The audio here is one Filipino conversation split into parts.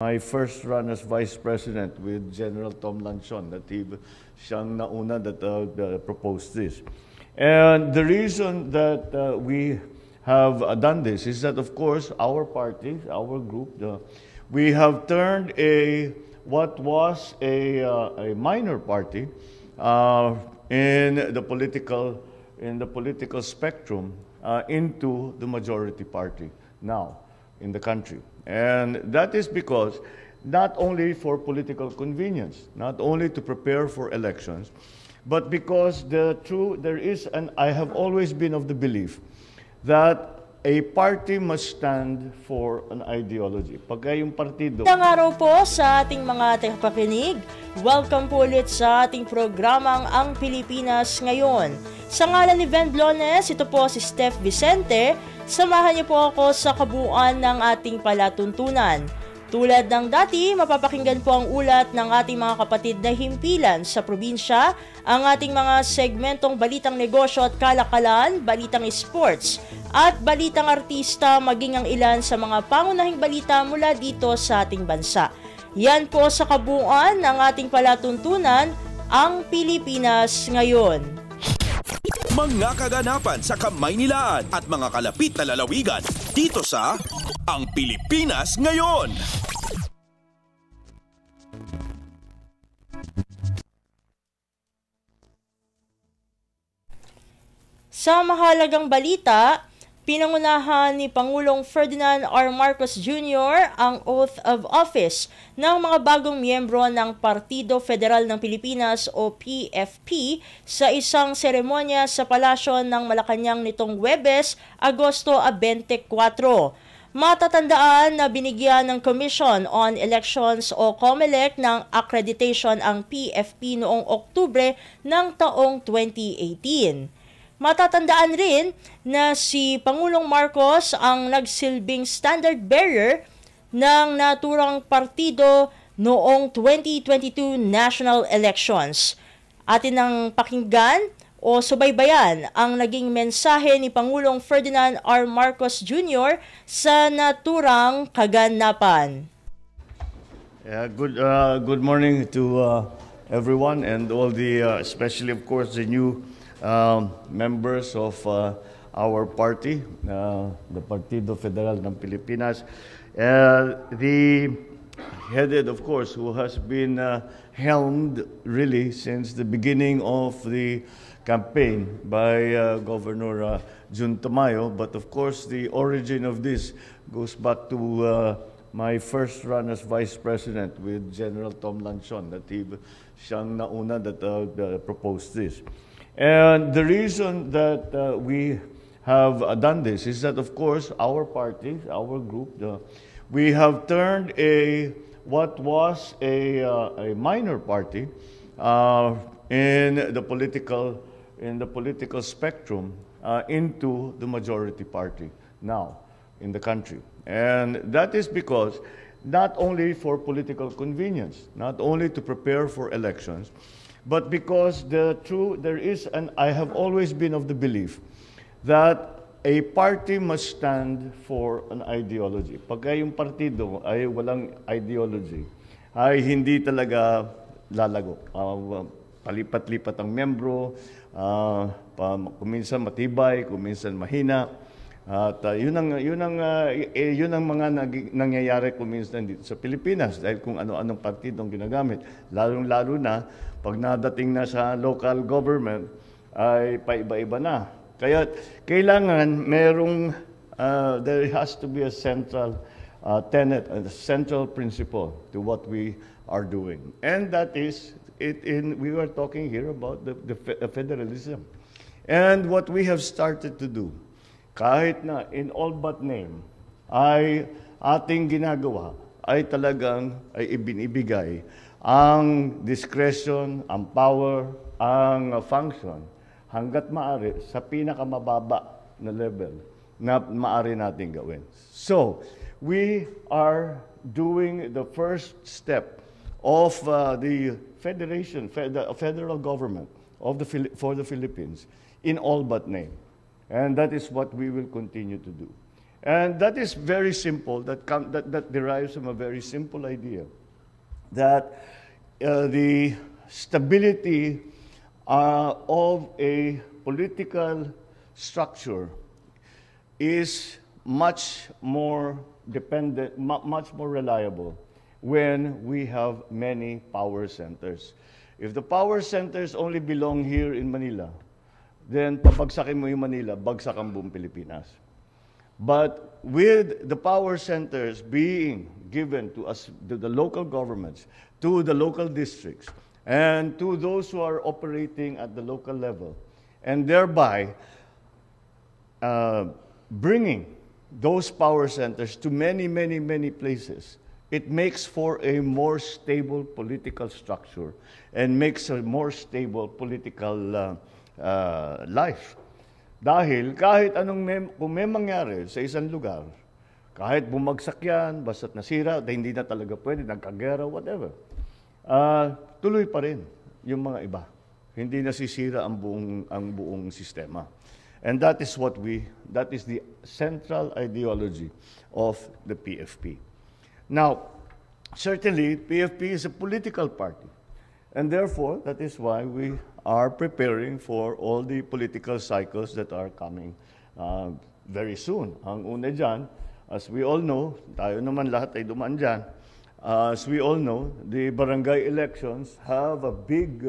My first run as vice president with General Tom Lanchon, siyang nauna that proposed this. And the reason that we have done this is that, of course, our party, our group, we have turned what was a minor party in the political spectrum into the majority party now in the country. And that is because not only for political convenience, not only to prepare for elections, but because I have always been of the belief that a party must stand for an ideology. Pagka yung partido... Magandang araw po sa ating mga tagapakinig. Welcome po ulit sa ating programang Ang Pilipinas Ngayon. Sa ngalan ni Ven Blones, ito po si Steph Vicente. Samahan niyo po ako sa kabuuan ng ating palatuntunan. Tulad ng dati, mapapakinggan po ang ulat ng ating mga kapatid na himpilan sa probinsya, ang ating mga segmentong balitang negosyo at kalakalan, balitang sports, at balitang artista maging ang ilan sa mga pangunahing balita mula dito sa ating bansa. Yan po sa kabuuan ng ating palatuntunan, Ang Pilipinas Ngayon. Mga kaganapan sa Kamaynilaan at mga kalapit na lalawigan dito sa Ang Pilipinas Ngayon. Sa mahalagang balita, pinangunahan ni Pangulong Ferdinand R. Marcos Jr. ang oath of office ng mga bagong miyembro ng Partido Federal ng Pilipinas o PFP sa isang seremonya sa Palasyo ng Malacanang nitong Huwebes, Agosto 24. Matatandaan na binigyan ng Commission on Elections o COMELEC ng accreditation ang PFP noong Oktubre ng taong 2018. Matatandaan rin na si Pangulong Marcos ang nagsilbing standard bearer ng naturang partido noong 2022 national elections. Atin ang pakinggan o subaybayan ang naging mensahe ni Pangulong Ferdinand R. Marcos Jr. sa naturang kaganapan. Good morning to everyone and all the, especially of course the new members of our party, the Partido Federal ng Pilipinas, headed, of course, who has been helmed really since the beginning of the campaign by Governor Jun Tamayo. But of course, the origin of this goes back to my first run as vice president with General Tom Lanchon, siyang nauna that proposed this. And the reason that we have done this is that, of course, our party, our group, we have turned what was a minor party in the political spectrum into the majority party now in the country. And that is because not only for political convenience, not only to prepare for elections, but because I have always been of the belief that a party must stand for an ideology. Pagka yung partido ay walang ideology, ay hindi talaga lalago. Palipat-lipat ang membro, kuminsan matibay, kuminsan mahina. At yun ang mga nangyayari kuminsan dito sa Pilipinas dahil kung ano-anong partidong ginagamit. Lalong-lalo na pag nadating na sa local government ay paiba-iba na. Kaya kailangan there has to be a central tenet, a central principle to what we are doing. And that is, we are talking here about the federalism. And what we have started to do, kahit na in all but name, ay ating ginagawa, ay talagang ibinibigay ang discretion, ang power, ang function, hanggat maaari sa pinakamababa na level na maaari natin gawin. So, we are doing the first step of the federal government for the Philippines in all but name. And that is what we will continue to do. And that is very simple, that derives from a very simple idea, that the stability of a political structure is much more dependent, much more reliable when we have many power centers. If the power centers only belong here in Manila, then pabagsakin mo yung Manila, bagsak ang buong Pilipinas. But with the power centers being given to us, to the local governments, to the local districts, and to those who are operating at the local level, and thereby bringing those power centers to many, many, many places, it makes for a more stable political structure and makes a more stable political life. Dahil kahit kung may mangyari sa isang lugar, kahit bumagsak yan, basta't nasira, hindi na talaga pwede, nagkagera, whatever, tuloy pa rin yung mga iba. Hindi nasisira ang buong sistema. And that is the central ideology of the PFP. Now, certainly, PFP is a political party. And therefore, that is why we are preparing for all the political cycles that are coming very soon. Ang una dyan, as we all know, tayo naman lahat ay dumaan dyan, as we all know, the barangay elections have a big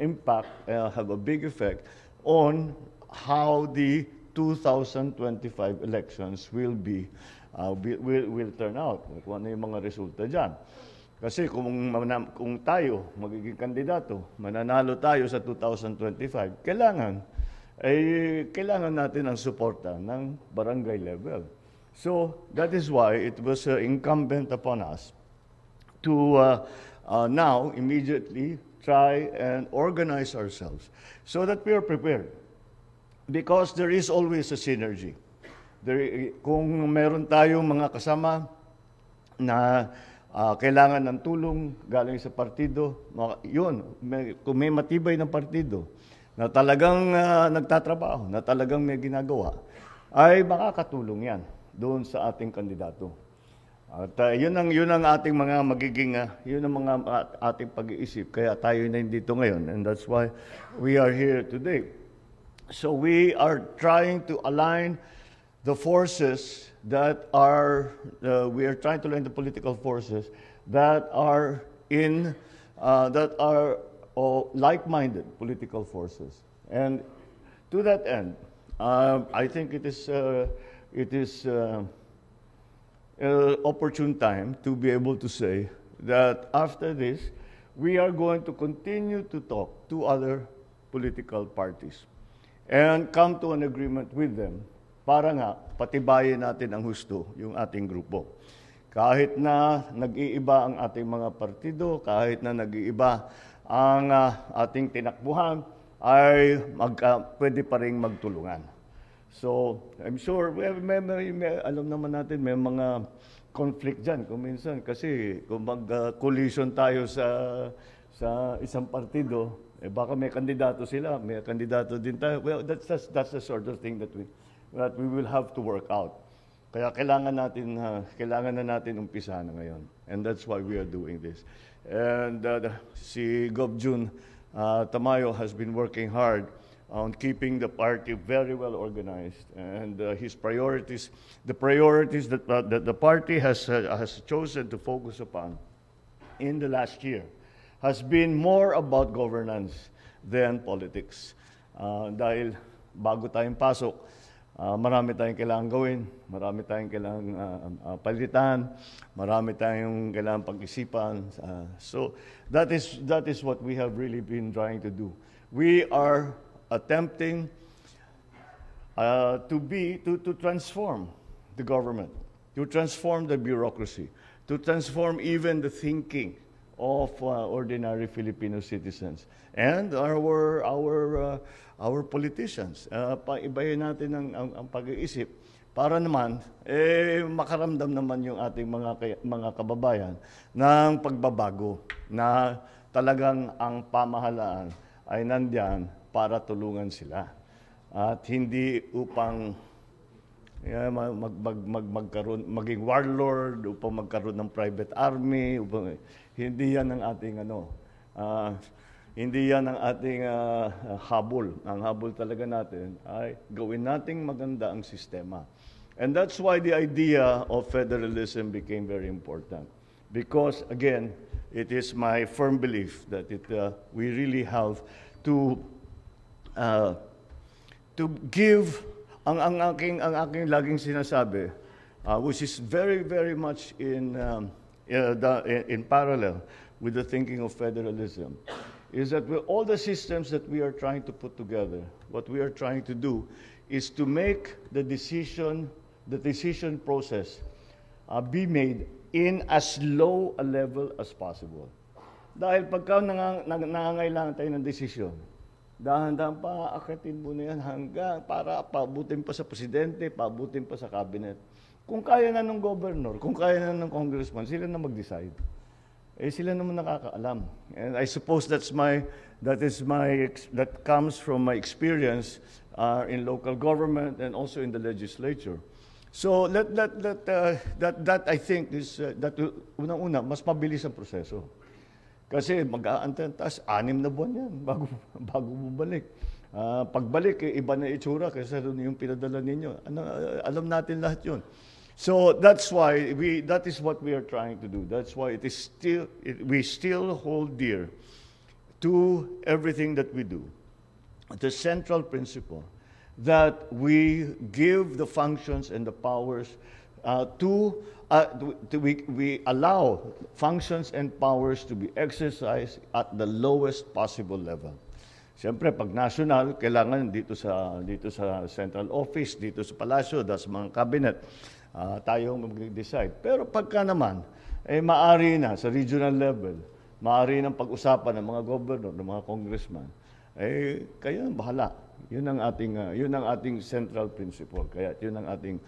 impact, have a big effect on how the 2025 elections will turn out. Kung ano yung mga resulta dyan. Kasi kung tayo magiging kandidato, mananalo tayo sa 2025, kailangan natin ang suporta ng barangay level. So that is why it was incumbent upon us to now immediately try and organize ourselves so that we are prepared. Because there is always a synergy. Kung meron tayong mga kasama na kailangan ng tulong galing sa partido, kung may matibay ng partido na talagang nagtatrabaho, na talagang may ginagawa, ay makakatulong yan doon sa ating kandidato. At yun ang ating mga yun ang mga ating pag-iisip. Kaya tayo na dito ngayon. And that's why we are here today. So we are trying to align the forces that we are trying to align the political forces that are like-minded political forces. And to that end, I think it is opportune time to be able to say that after this, we are going to continue to talk to other political parties and come to an agreement with them para nga patibayin natin ang husto yung ating grupo. Kahit na nag-iiba ang ating mga partido, kahit na nag-iiba ang ating tinakbuhan, ay pwede pa rin magtulungan. So, I'm sure, alam naman natin, may mga conflict dyan kung minsan. Kasi kung mag-collision tayo sa isang partido, baka may kandidato sila, may kandidato din tayo. Well, that's the sort of thing that we will have to work out. Kaya kailangan na natin umpisahan na ngayon. And that's why we are doing this. And si Gov. Jun Tamayo has been working hard on keeping the party very well organized. And his priorities, the priorities that the party has chosen to focus upon in the last year, has been more about governance than politics. Dahil bago tayong pasok, marami tayong kailangan gawin, marami tayong kailangan palitan, marami tayong kailangan pag-isipan. So that is what we have really been trying to do. We are attempting to transform the government, to transform the bureaucracy, to transform even the thinking of ordinary Filipino citizens and our politicians. Paibayin natin ang pag-iisip para naman makaramdam naman yung ating mga kababayan ng pagbabago na talagang ang pamahalaan ay nandiyan para tulungan sila at hindi upang maging warlord, upang magkaroon ng private army, hindi yan ang ating hindi yan ang ating habol. Ang habol talaga natin ay gawin nating maganda ang sistema. And that's why the idea of federalism became very important. Because, again, it is my firm belief that we really have to give ang aking laging sinasabi, which is very, very much in parallel with the thinking of federalism, is that with all the systems that we are trying to put together, what we are trying to do is to make the decision process be made in as low a level as possible. Dahil pagka nangangailangan tayo ng desisyon, dahan-dahan pa, akitin mo na yan hanggang para pabutin pa sa presidente, pabutin pa sa cabinet. Kung kaya na ng governor, kung kaya na ng congressman, sila na mag-decide. Sila naman nakakaalam. And I suppose that comes from my experience in local government and also in the legislature. So that I think is that unang-una mas mabilis ang proseso. Kasi mag-aantay, taas 6 na buwan yan bago bumalik. Pagbalik, iba na itsura kaysa yung pinadala ninyo. Alam natin lahat yun. So that's why that is what we are trying to do. That's why we still hold dear to everything that we do. The central principle that we give the functions and the powers we allow functions and powers to be exercised at the lowest possible level. Siyempre, pag national, kailangan dito sa central office, dito sa palasyo, sa mga cabinet, tayo mag-decide. Pero pagka naman, maari na sa regional level, maari nang pag-usapan ng mga governor, ng mga congressman, kayo nang bahala. Yun ang ating central principle. Kaya yun ang ating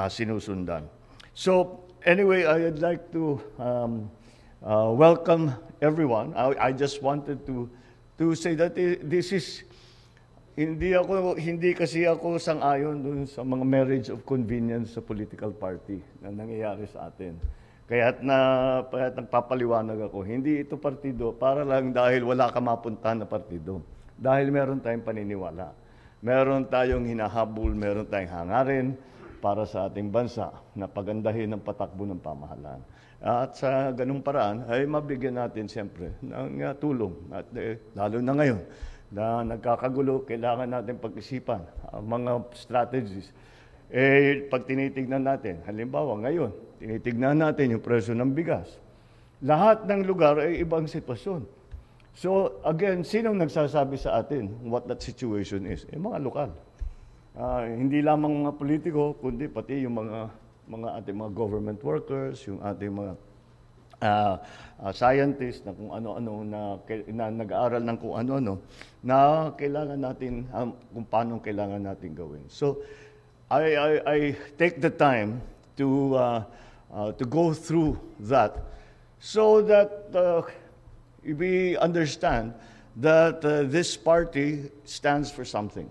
sinusundan. So, anyway, I'd like to welcome everyone. I just wanted to say that this is hindi kasi ako sang-ayon dun sa mga marriage of convenience sa political party na nangyayari sa atin. Kaya't nagpapaliwanag ako, hindi ito partido para lang dahil wala ka mapuntahan na partido. Dahil meron tayong paniniwala. Meron tayong hinahabol, meron tayong hangarin para sa ating bansa na pagandahin ang patakbo ng pamahalaan. At sa ganung paraan ay mabigyan natin siyempre ng tulong. At lalo na ngayon na nagkakagulo, kailangan natin pag-isipan ang mga strategies. Pag tinitignan natin, halimbawa ngayon, tinitignan natin yung presyo ng bigas. Lahat ng lugar ay ibang sitwasyon. So again, sinong nagsasabi sa atin what that situation is? Mga lokal. Hindi lamang mga politiko, kundi pati yung mga ating mga government workers, yung ating mga scientists na kung ano-ano na nag-aaral ng kung ano-ano na kailangan natin kung paano kailangan natin gawin. So I take the time to go through that so that we understand that this party stands for something.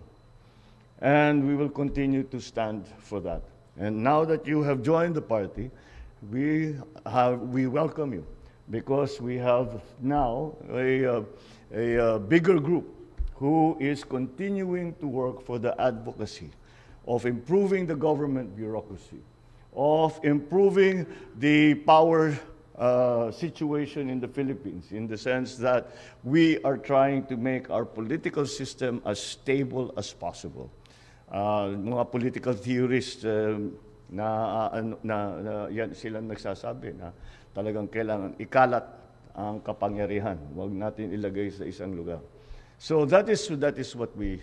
And we will continue to stand for that. And now that you have joined the party, we welcome you because we have now a bigger group who is continuing to work for the advocacy of improving the government bureaucracy, of improving the power situation in the Philippines, in the sense that we are trying to make our political system as stable as possible. Mga political theorists yan silang nagsasabi na talagang kailangan ikalat ang kapangyarihan. Huwag natin ilagay sa isang lugar. So that is what we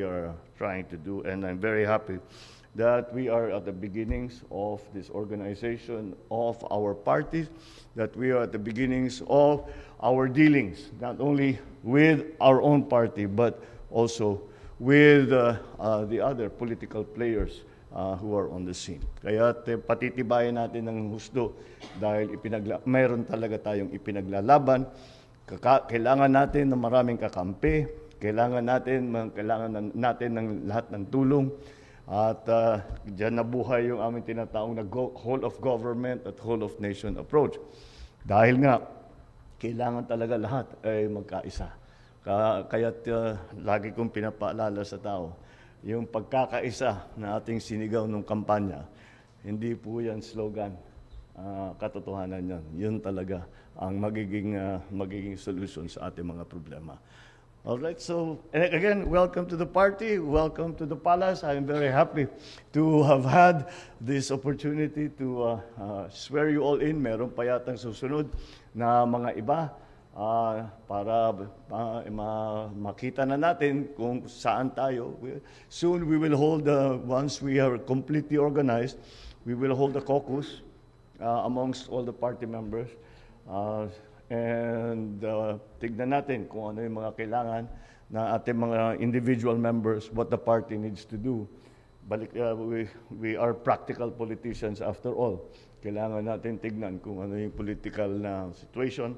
are trying to do, and I'm very happy that we are at the beginnings of this organization of our party, that we are at the beginnings of our dealings, not only with our own party, but also with the other political players who are on the scene. Kaya patitibayan natin ng husto dahil mayroon talaga tayong ipinaglalaban. Kailangan natin ng maraming kakampi, kailangan natin ng lahat ng tulong At dyan nabuhay yung aming tinatawag na whole of government at whole of nation approach. Dahil nga, kailangan talaga lahat ay magkaisa. Kaya't lagi kong pinapaalala sa tao, yung pagkakaisa na ating sinigaw ng kampanya, hindi po yan slogan. Katotohanan yan. Yun talaga ang magiging solution sa ating mga problema. All right, so again, welcome to the party, welcome to the palace. I'm very happy to have had this opportunity to swear you all in. Meron pa yatang susunod na mga iba para makita na natin kung saan tayo. Soon we will hold, once we are completely organized, we will hold a caucus amongst all the party members. And tignan natin kung ano yung mga kailangan na ating mga individual members, what the party needs to do. We are practical politicians after all. Kailangan natin tignan kung ano yung political na situation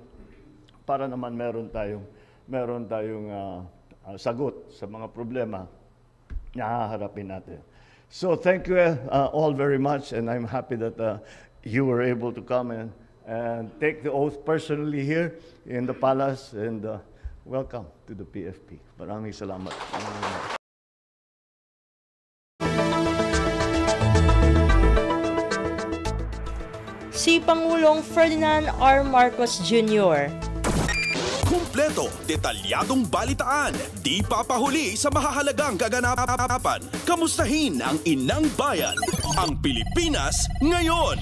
para naman meron tayong sagot sa mga problema na haharapin natin. So thank you all very much, and I'm happy that you were able to come and take the oath personally here in the palace, and welcome to the PFP. Maraming salamat. Si Pangulong Ferdinand R. Marcos Jr. Kumpleto, detalyadong balitaan, di papahuli sa mahahalagang kaganapan. Kamustahin ang inang bayan, ang Pilipinas ngayon.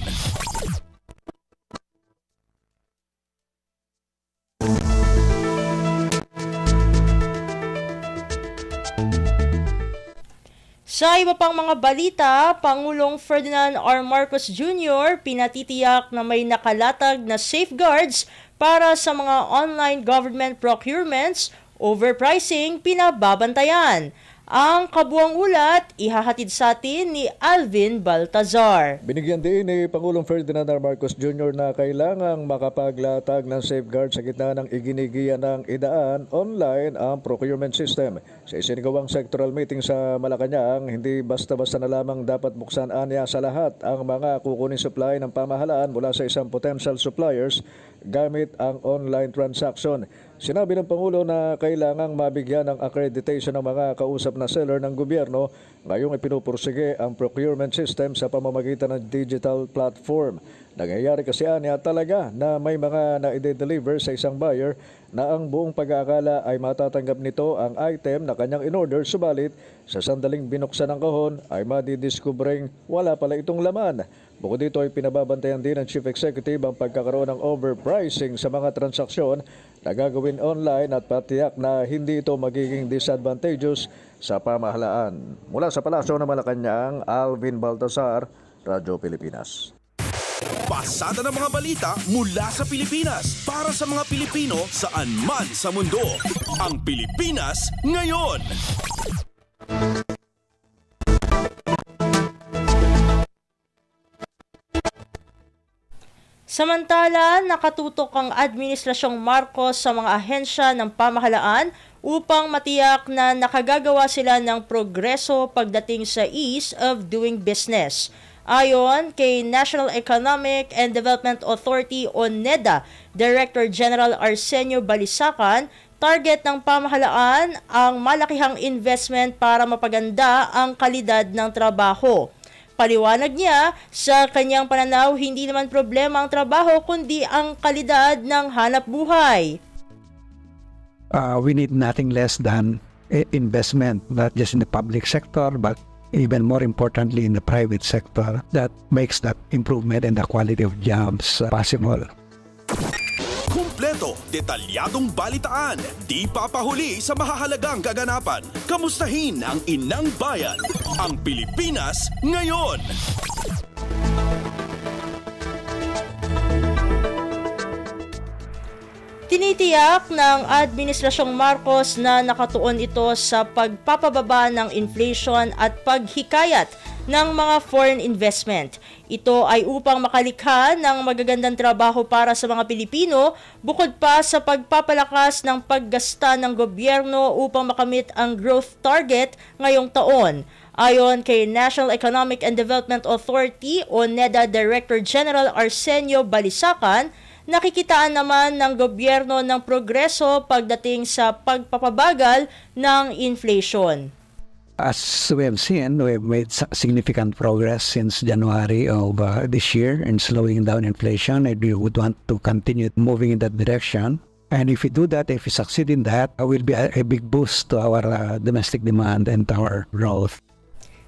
Sa iba pang mga balita, Pangulong Ferdinand R. Marcos Jr. pinatitiyak na may nakalatag na safeguards para sa mga online government procurements, overpricing pinababantayan. Ang kabuang ulat, ihahatid sa atin ni Alvin Baltazar. Binigyan din ni Pangulong Ferdinand R. Marcos Jr. na kailangang makapaglatag ng safeguard sa gitna ng iginigiya ng idaan online ang procurement system. Sa isinagawang sectoral meeting sa Malacanang, hindi basta-basta na lamang dapat buksan anya sa lahat ang mga kukunin supply ng pamahalaan mula sa isang potential suppliers gamit ang online transaction. Sinabi ng Pangulo na kailangang mabigyan ng accreditation ng mga kausap na seller ng gobyerno ngayong ipinupursige ang procurement system sa pamamagitan ng digital platform. Nangyayari kasi anya talaga na may mga na-deliver sa isang buyer na ang buong pag-aakala ay matatanggap nito ang item na kanyang in-order, subalit sa sandaling binuksan ng kahon ay madidiscovering wala pala itong laman. Bukod dito ay pinababantayan din ng Chief Executive ang pagkakaroon ng overpricing sa mga transaksyon na gagawin online at patiyak na hindi ito magiging disadvantageous sa pamahalaan. Mula sa Palasyo ng Malacanang, Alvin Baltazar, Radyo Pilipinas. Pasada ng mga balita mula sa Pilipinas para sa mga Pilipino saan man sa mundo. Ang Pilipinas ngayon. Samantala, nakatutok ang Administrasyong Marcos sa mga ahensya ng pamahalaan upang matiyak na nakagagawa sila ng progreso pagdating sa ease of doing business. Ayon kay National Economic and Development Authority o NEDA Director General Arsenio Balisacan, target ng pamahalaan ang malakihang investment para mapaganda ang kalidad ng trabaho. Paliwanag niya, sa kanyang pananaw, hindi naman problema ang trabaho kundi ang kalidad ng hanap buhay. We need nothing less than investment, not just in the public sector, but even more importantly in the private sector that makes that improvement in the quality of jobs possible. Kumpleto, detalyadong balitaan, di papahuli sa mahahalagang kaganapan. Kamustahin ang inang bayan, ang Pilipinas ngayon. Tinitiyak ng Administrasyong Marcos na nakatuon ito sa pagpapababa ng inflation at paghikayat ng mga foreign investment. Ito ay upang makalikha ng magagandang trabaho para sa mga Pilipino, bukod pa sa pagpapalakas ng paggasta ng gobyerno upang makamit ang growth target ngayong taon. Ayon kay National Economic and Development Authority o NEDA Director General Arsenio Balisacan, nakikitaan naman ng gobyerno ng progreso pagdating sa pagpapabagal ng inflation. As we have seen, we have made significant progress since January of this year in slowing down inflation, and we would want to continue moving in that direction. And if we do that, if we succeed in that, it will be a big boost to our domestic demand and our growth.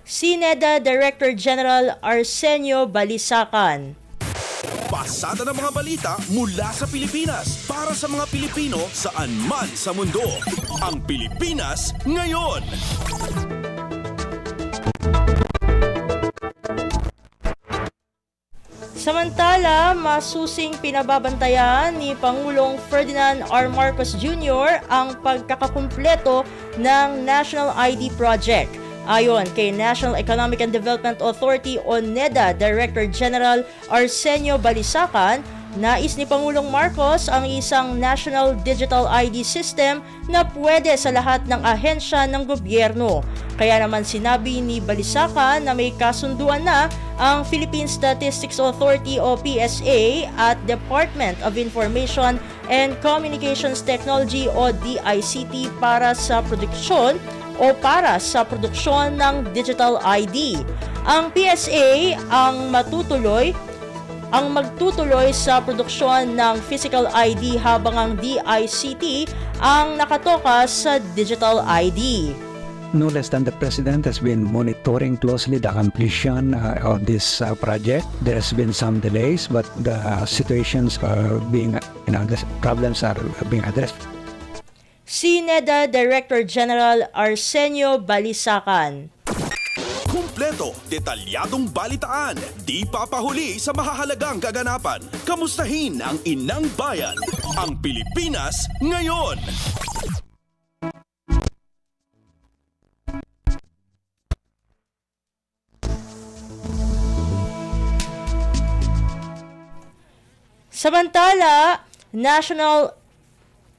Si NEDA Director General Arsenio Balisacan. Pasada ng mga balita mula sa Pilipinas para sa mga Pilipino saan man sa mundo. Ang Pilipinas Ngayon. Samantala, masusing pinababantayan ni Pangulong Ferdinand R. Marcos Jr. ang pagkakakumpleto ng National ID Project. Ayon kay National Economic and Development Authority o NEDA Director General Arsenio Balisacan, nais ni Pangulong Marcos ang isang National Digital ID System na pwede sa lahat ng ahensya ng gobyerno. Kaya naman sinabi ni Balisacan na may kasunduan na ang Philippine Statistics Authority o PSA at Department of Information and Communications Technology o DICT para sa produksyon ng digital ID. Ang PSA ang magtutuloy sa produksyon ng physical ID habang ang DICT ang nakatoka sa digital ID. No less than the President has been monitoring closely the completion of this project. There has been some delays, but the situations are being, the problems are being addressed. Si NEDA Director General Arsenio Balisacan. Kumpleto, detalyadong balitaan, di papahuli sa mahahalagang kaganapan. Kamustahin ang Inang Bayan, ang Pilipinas Ngayon. Samantala, National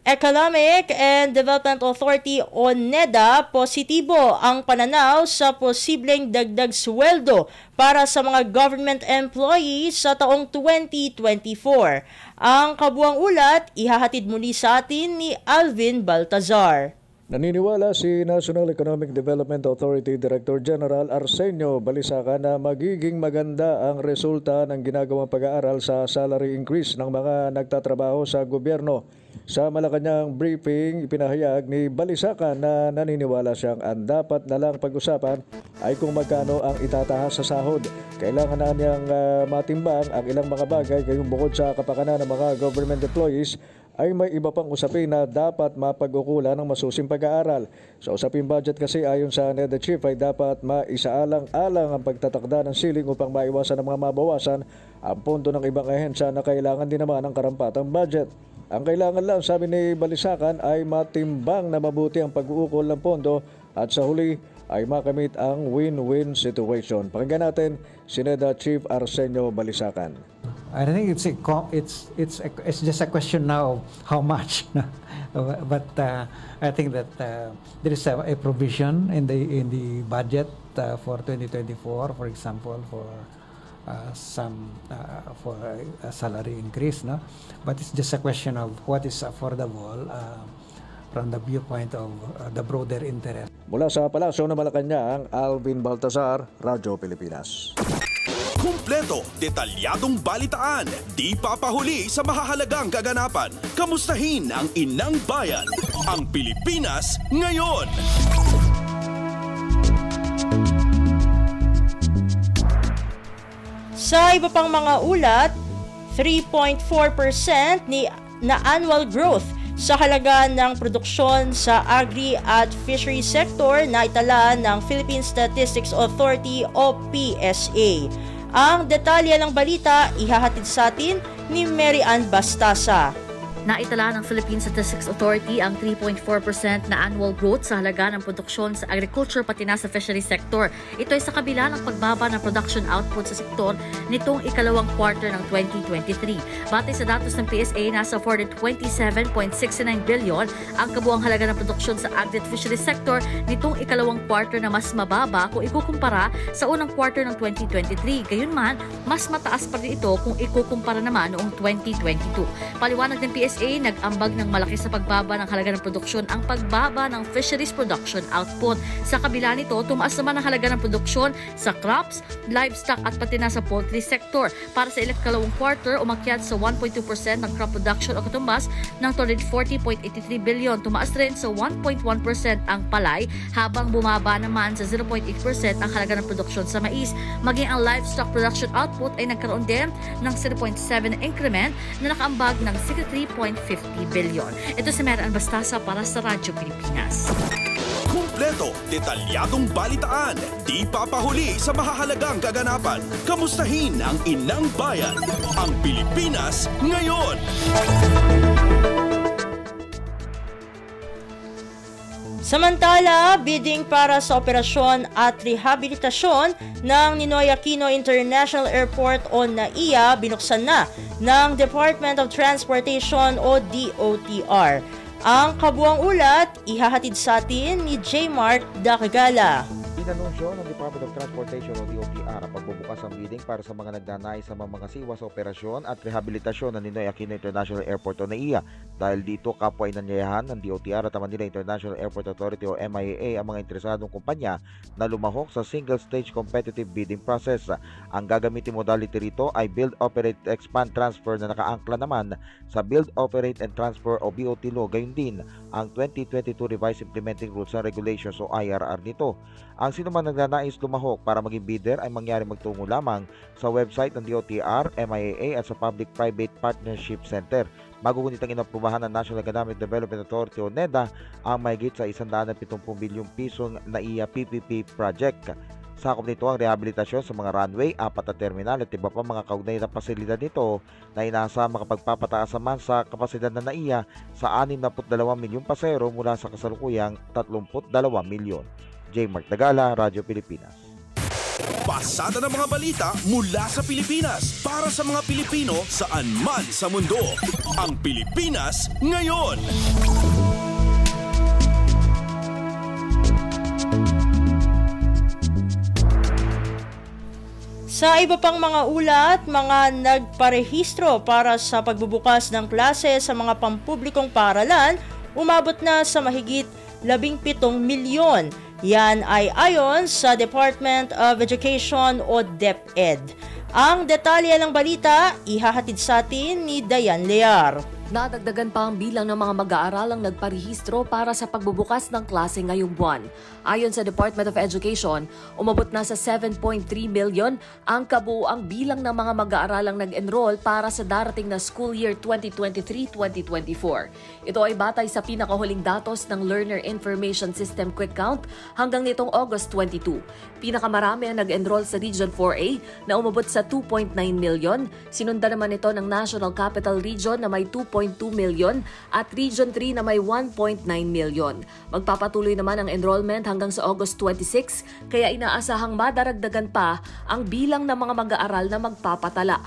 Economic and Development Authority o NEDA, positibo ang pananaw sa posibleng dagdag sweldo para sa mga government employees sa taong 2024. Ang kabuang ulat, ihahatid muli sa atin ni Alvin Baltazar. Naniniwala si National Economic Development Authority Director General Arsenio Balisacan na magiging maganda ang resulta ng ginagawang pag-aaral sa salary increase ng mga nagtatrabaho sa gobyerno. Sa Malacanang briefing, ipinahayag ni Balisacan na naniniwala siyang ang dapat na lang pag-usapan ay kung magkano ang itatahas sa sahod. Kailangan na niyang matimbang ang ilang mga bagay kayong bukod sa kapakanan ng mga government employees ay may iba pang usapin na dapat mapag-ukulan ng masusing pag-aaral. Sa usaping budget kasi ayon sa NEDA Chief ay dapat maisaalang-alang ang pagtatakda ng ceiling upang maiwasan ng mga mabawasan ang pondo ng ibang ahensya na kailangan din naman ng karampatang budget. Ang kailangan lang, sabi ni Balisacan, ay matimbang na mabuti ang pag-uukol ng pondo at sa huli ay makamit ang win-win situation. Pakinggan natin si NEDA Chief Arsenio Balisacan. I think it's just a question now of how much, but I think that there is a provision in the budget for 2024, for example, for for a salary increase, no? But it's just a question of what is affordable from the viewpoint of the broader interest. Mula sa Palasyo ng Malacanang, Alvin Baltazar, Radyo Pilipinas. Kumpleto, detalyadong balitaan, di papahuli sa mahahalagang kaganapan. Kamustahin ang Inang Bayan, ang Pilipinas Ngayon. Sa iba pang mga ulat, 3.4% na annual growth sa halaga ng produksyon sa agri at fishery sector na itala ng Philippine Statistics Authority o PSA. Ang detalye ng balita ihahatid sa atin ni Mary Ann Bastasa. Naitala ng Philippine Statistics Authority ang 3.4% na annual growth sa halaga ng produksyon sa agriculture pati na sa fishery sector. Ito ay sa kabila ng pagbaba ng production output sa sektor nitong ikalawang quarter ng 2023. Batay sa datos ng PSA, nasa 427.69 billion ang kabuang halaga ng produksyon sa agri at fishery sector nitong ikalawang quarter na mas mababa kung ikukumpara sa unang quarter ng 2023. Gayunman, mas mataas pa rin ito kung ikukumpara naman noong 2022. Paliwanag ng PSA, nag-ambag ng malaki sa pagbaba ng halaga ng produksyon ang pagbaba ng fisheries production output. Sa kabila nito, tumaas naman ang halaga ng produksyon sa crops, livestock at pati na sa poultry sector. Para sa ikalawang quarter, umakyat sa 1.2% ng crop production o katumbas ng 240.83 billion. Tumaas rin sa 1.1% ang palay, habang bumaba naman sa 0.8% ang halaga ng produksyon sa mais. Maging ang livestock production output ay nagkaroon din ng 0.7 increment na nakaambag ng 63.50 billion. Ito si Meran Bastasa para sa Radyo Pilipinas. Kumpleto, detalyadong balitaan, di papahuli sa mahahalagang kaganapan. Kamustahin ang inang bayan, ang Pilipinas ngayon. Samantala, bidding para sa operasyon at rehabilitasyon ng Ninoy Aquino International Airport o NAIA binuksan na ng Department of Transportation o DOTR. Ang kabuang ulat, ihahatid sa atin ni J. Mark Dakagala. Inanunsyo ng Department of Transportation o DOTR ang pagbubukas ng bidding para sa mga nagnanais sa mamangasiwa sa operasyon at rehabilitasyon ng Ninoy Aquino International Airport o NAIA. Dahil dito, kapwa inanyayahan ng DOTR at Manila International Airport Authority o MIAA ang mga interesadong kumpanya na lumahok sa single-stage competitive bidding process. Ang gagamitin modality rito ay Build, Operate, Expand, Transfer na nakaangkla naman sa Build, Operate, and Transfer o BOT Law. Gayon din ang 2022 Revised Implementing Rules and Regulations o IRR nito. Ang sino man nagnanais lumahok para maging bidder ay mangyari magtungo lamang sa website ng DOTR, MIAA at sa Public-Private Partnership Center. Magugunit ang inaprubahan ng National Economic Development Authority o NEDA ang mahigit sa 170 bilyong pisong NAIA PPP project. Sakop nito ang rehabilitasyon sa mga runway, 4 na terminal at iba pa mga kaugnay na pasilidad nito na inaasa makapagpapataas naman sa kapasidad ng NAIA sa 62 milyong pasahero mula sa kasalukuyang 32 milyon. J. Mark Dagala, Radyo Pilipinas. Pasada ng mga balita mula sa Pilipinas para sa mga Pilipino saan man sa mundo. Ang Pilipinas ngayon. Sa iba pang mga ulat, mga nagparehistro para sa pagbubukas ng klase sa mga pampublikong paaralan umabot na sa mahigit 17 milyon. Yan ay ayon sa Department of Education o DepEd. Ang detalye ng balita, ihahatid sa atin ni Dayan Lear. Nadagdagan pa ang bilang ng mga mag-aaralang nagparehistro para sa pagbubukas ng klase ngayong buwan. Ayon sa Department of Education, umabot na sa 7.3 million ang kabuuang bilang ng mga mag-aaralang nag-enroll para sa darating na school year 2023-2024. Ito ay batay sa pinakahuling datos ng Learner Information System Quick Count hanggang nitong August 22. Pinakamarami ang nag-enroll sa Region 4A na umabot sa 2.9 million. Sinundan naman ito ng National Capital Region na may 2.2 million at Region 3 na may 1.9 million. Magpapatuloy naman ang enrollment hanggang sa August 26, kaya inaasahang madaragdagan pa ang bilang ng mga mag-aaral na magpapatala.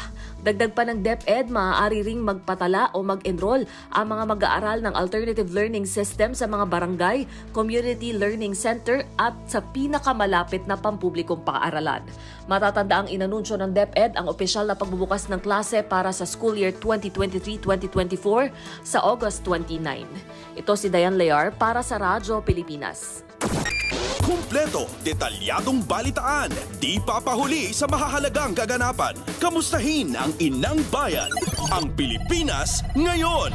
Dagdag pa ng DepEd, maaari ring magpatala o mag-enroll ang mga mag-aaral ng alternative learning system sa mga barangay, community learning center at sa pinakamalapit na pampublikong paaralan. Matatanda ang inanunsyo ng DepEd ang opisyal na pagbubukas ng klase para sa school year 2023-2024 sa August 29. Ito si Dayan Lear para sa Radyo Pilipinas. Kumpleto, detalyadong balitaan, di papahuli sa mahahalagang kaganapan. Kamustahin ang inang bayan, ang Pilipinas ngayon.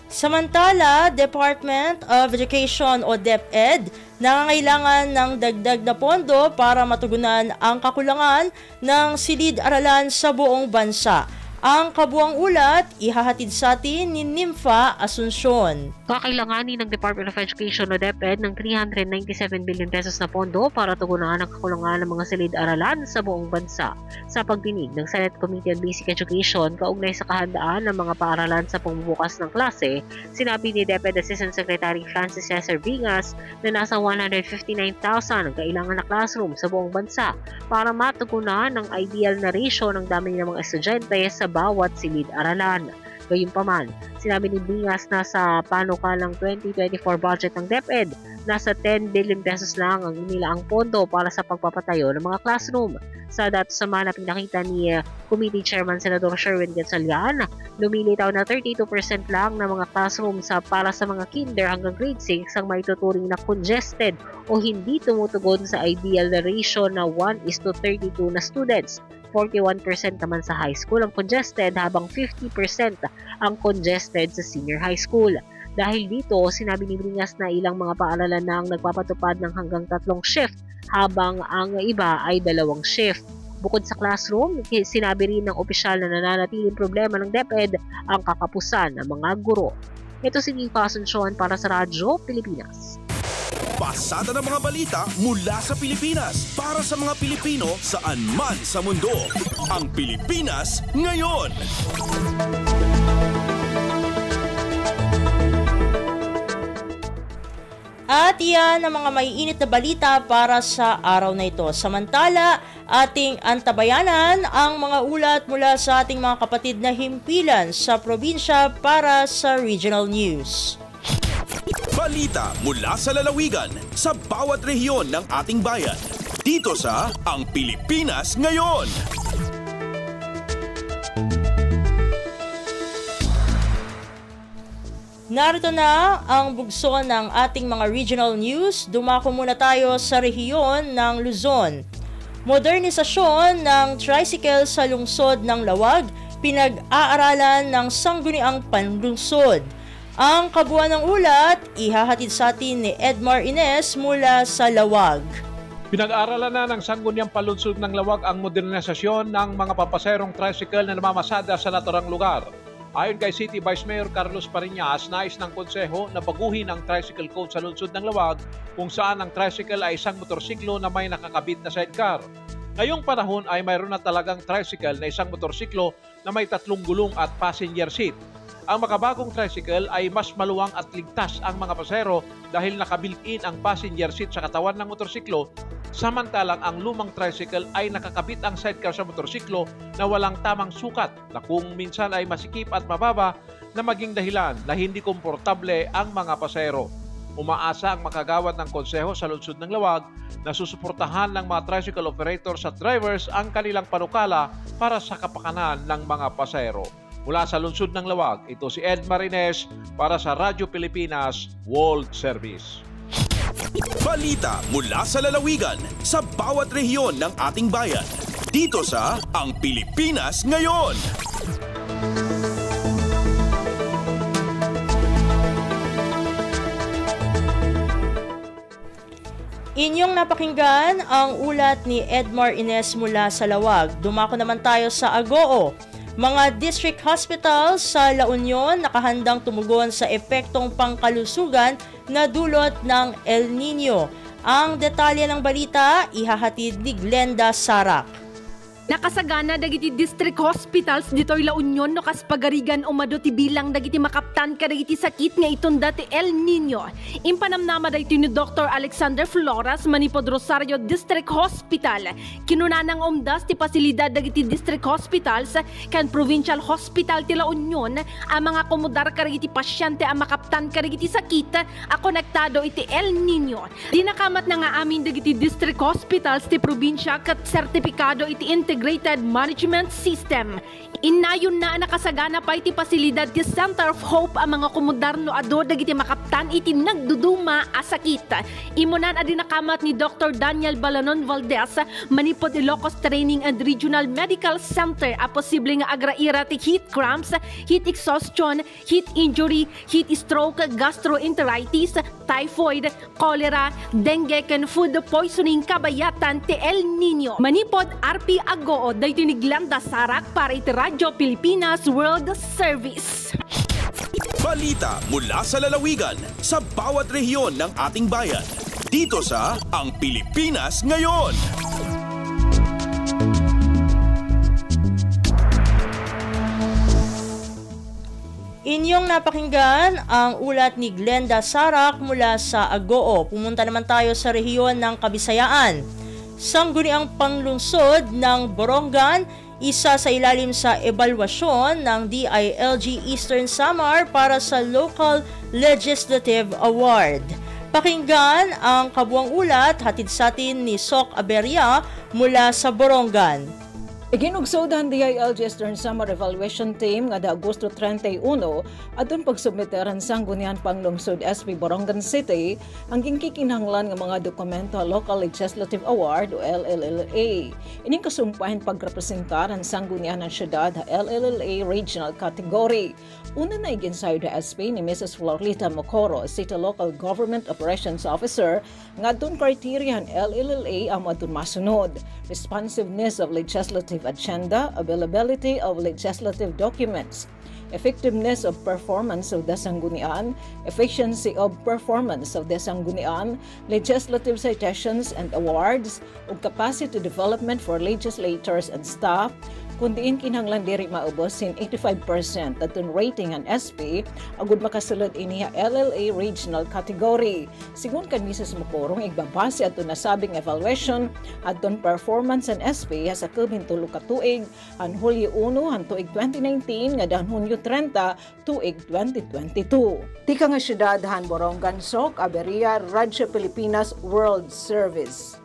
Samantala, Department of Education o DepEd nangangailangan ng dagdag na pondo para matugunan ang kakulangan ng silid-aralan sa buong bansa. Ang kabuang ulat, ihahatid sa atin ni Nympha Asuncion. Kakailanganin ng Department of Education o DepEd ng 397 billion pesos na pondo para tugunan ang kakulangan ng mga silid-aralan sa buong bansa. Sa pagdinig ng Senate Committee on Basic Education kaugnay sa kahandaan ng mga paaralan sa pagbubukas ng klase, sinabi ni DepEd Assistant Secretary Francis Cesar Vingas na nasa 159,000 ang kailangan na classroom sa buong bansa para matugunan ang ideal na ratio ng dami ng mga estudyante sa bawat silid-aralan. Gayunpaman, sinabi ni Vingas na sa panukalang 2024 budget ng DepEd, nasa 10 billion pesos lang ang inilaang pondo para sa pagpapatayo ng mga classroom. Sa datos naman na pinakita ni Committee Chairman Senador Sherwin Gatchalian, lumilitaw na 32% lang ng mga classroom para sa mga kinder hanggang grade 6 ang maituturing na congested o hindi tumutugon sa ideal na ratio na 1:32 na students. 41% naman sa high school ang congested habang 50% ang congested sa senior high school. Dahil dito, sinabi ni Bringas na ilang mga paaralan na ang nagpapatupad ng hanggang 3 shift habang ang iba ay 2 shift. Bukod sa classroom, sinabi rin ng opisyal na nananatiling problema ng DepEd ang kakapusan ng mga guro. Ito si Nympha Asuncion para sa Radyo Pilipinas. Pasada ng mga balita mula sa Pilipinas para sa mga Pilipino saan man sa mundo. Ang Pilipinas Ngayon. At iyan ang mga maiinit na balita para sa araw na ito. Samantala, ating antabayanan ang mga ulat mula sa ating mga kapatid na himpilan sa probinsya para sa Regional News. Balita mula sa lalawigan sa bawat rehiyon ng ating bayan. Dito sa Ang Pilipinas Ngayon. Narito na ang bugso ng ating mga regional news. Dumako muna tayo sa rehiyon ng Luzon. Modernisasyon ng tricycle sa lungsod ng Lawag, pinag-aaralan ng Sangguniang Panlungsod. Ang kabuuan ng ulat, ihahatid sa atin ni Edmar Ines mula sa Lawag. Pinag-aaralan na ng Sangguniang Panlungsod ng Lawag ang modernisasyon ng mga papaserong tricycle na namamasada sa naturang lugar. Ayon kay City Vice Mayor Carlos Pariñas, nais ng konseho na baguhin ang tricycle code sa lungsod ng Lawag kung saan ang tricycle ay isang motorsiklo na may nakakabit na sidecar. Ngayong panahon ay mayroon na talagang tricycle na isang motorsiklo na may 3 gulong at passenger seat. Ang makabagong tricycle ay mas maluwang at ligtas ang mga pasero dahil nakabuilt-in ang passenger seat sa katawan ng motorsiklo, samantalang ang lumang tricycle ay nakakabit ang sidecar sa motorsiklo na walang tamang sukat na kung minsan ay masikip at mababa na maging dahilan na hindi komportable ang mga pasero. Umaasa ang makagawad ng konseho sa lungsod ng Lawag na susuportahan ng mga tricycle operators at drivers ang kanilang panukala para sa kapakanan ng mga pasero. Mula sa lungsod ng Lawag, ito si Ed Marines para sa Radyo Pilipinas World Service. Balita mula sa lalawigan sa bawat rehiyon ng ating bayan. Dito sa Ang Pilipinas Ngayon. Inyong napakinggan ang ulat ni Edmar Ines mula sa Lawag. Dumako naman tayo sa Agoo. Mga district hospitals sa La Union nakahandang tumugon sa epektong pangkalusugan na dulot ng El Nino. Ang detalye ng balita ihahatid ni Glenda Sarak. Nakasagana dagiti district hospitals ditoy La Union no kas pagarigan umado ti bilang dagiti makaptan kadagiti sakit nga iton dati El Nino. Impanamnama dayto ni Dr. Alexander Flores manipod Rosario District Hospital. Kinunanang umdas ti pasilidad dagiti district hospitals kan provincial hospital ti La Union ang mga komodar kadagiti pasyente ang makaptan kadagiti sakit a konektado iti El Nino. Di nakamat na nga amin dagiti district hospitals ti probinsya kat sertipikado iti Integrated Management System. Inayon na nakasagana pa iti pasilidad ti Center of Hope ang mga komodar no ado dagiti makaptan iti nagduduma a sakit. Imunan adi nakamat ni Dr. Daniel Balanon Valdez manipod Ilocos Training and Regional Medical Center a posible nga agraira ti heat cramps, heat exhaustion, heat injury, heat stroke, gastroenteritis, typhoid, cholera, dengue, ken food poisoning kabayatan ti El Nino. Manipod RP Agoo day tiniglanda sarak para iti Radyo Pilipinas World Service. Balita mula sa lalawigan sa bawat rehiyon ng ating bayan. Dito sa Ang Pilipinas Ngayon. Inyong napakinggan ang ulat ni Glenda Sarak mula sa Agoo. Pumunta naman tayo sa rehiyon ng Kabisayaan. Sangguniang panglungsod ng Borongan, isa sa ilalim sa ebalwasyon ng DILG Eastern Samar para sa Local Legislative Award. Pakinggan ang kabuang ulat hatid sa atin ni Sok Aberia mula sa Borongan. Iginugsodan DILG Eastern Samar Evaluation Team nga da Agosto 31 adun pagsubmiteran sang Gunian Panglungsod SP Borongan City ang gingkikinahanglan nga mga dokumento Local Legislative Award o LLLA. Ining kasumpahin pagrepresentar ang sanggunian ng syudad LLLA Regional Category. Una na iginsayo da SP ni Mrs. Florlita Mocoro, City Local Government Operations Officer, nga dun criteria ng LLLA ang madun masunod: responsiveness of legislative agenda, availability of legislative documents, effectiveness of performance of the sanggunian, efficiency of performance of the sanggunian, legislative citations and awards, ug capacity development for legislators and staff, kundiin kinahanglan diri maubos sin 85% atun rating ang SP agud makasulod iniha LLA Regional Category. Sigun kan Mrs. Mocorong igbabase atun nasabing evaluation atun performance ang SP sa kabin tulo ka tuig han Hulyo 1 han tuig 2019 nga dahan Hunyo 30 tuig 2022. Tika nga syudad han Borongan, Sok Aberia, Radyo Pilipinas World Service.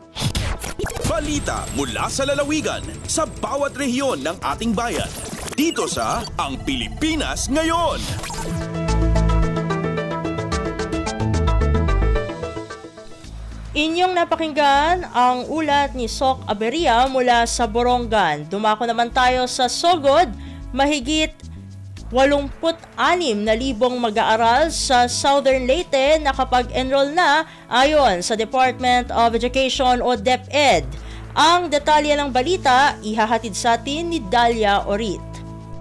Balita mula sa lalawigan sa bawat rehiyon ng ating bayan. Dito sa Ang Pilipinas Ngayon. Inyong napakinggan ang ulat ni Sok Aberia mula sa Borongan. Dumako naman tayo sa Sogod. Mahigit 86,000 mag-aaral sa Southern Leyte nakapag-enroll na ayon sa Department of Education o DepEd. Ang detalye ng balita ihahatid sa atin ni Dalia Orit.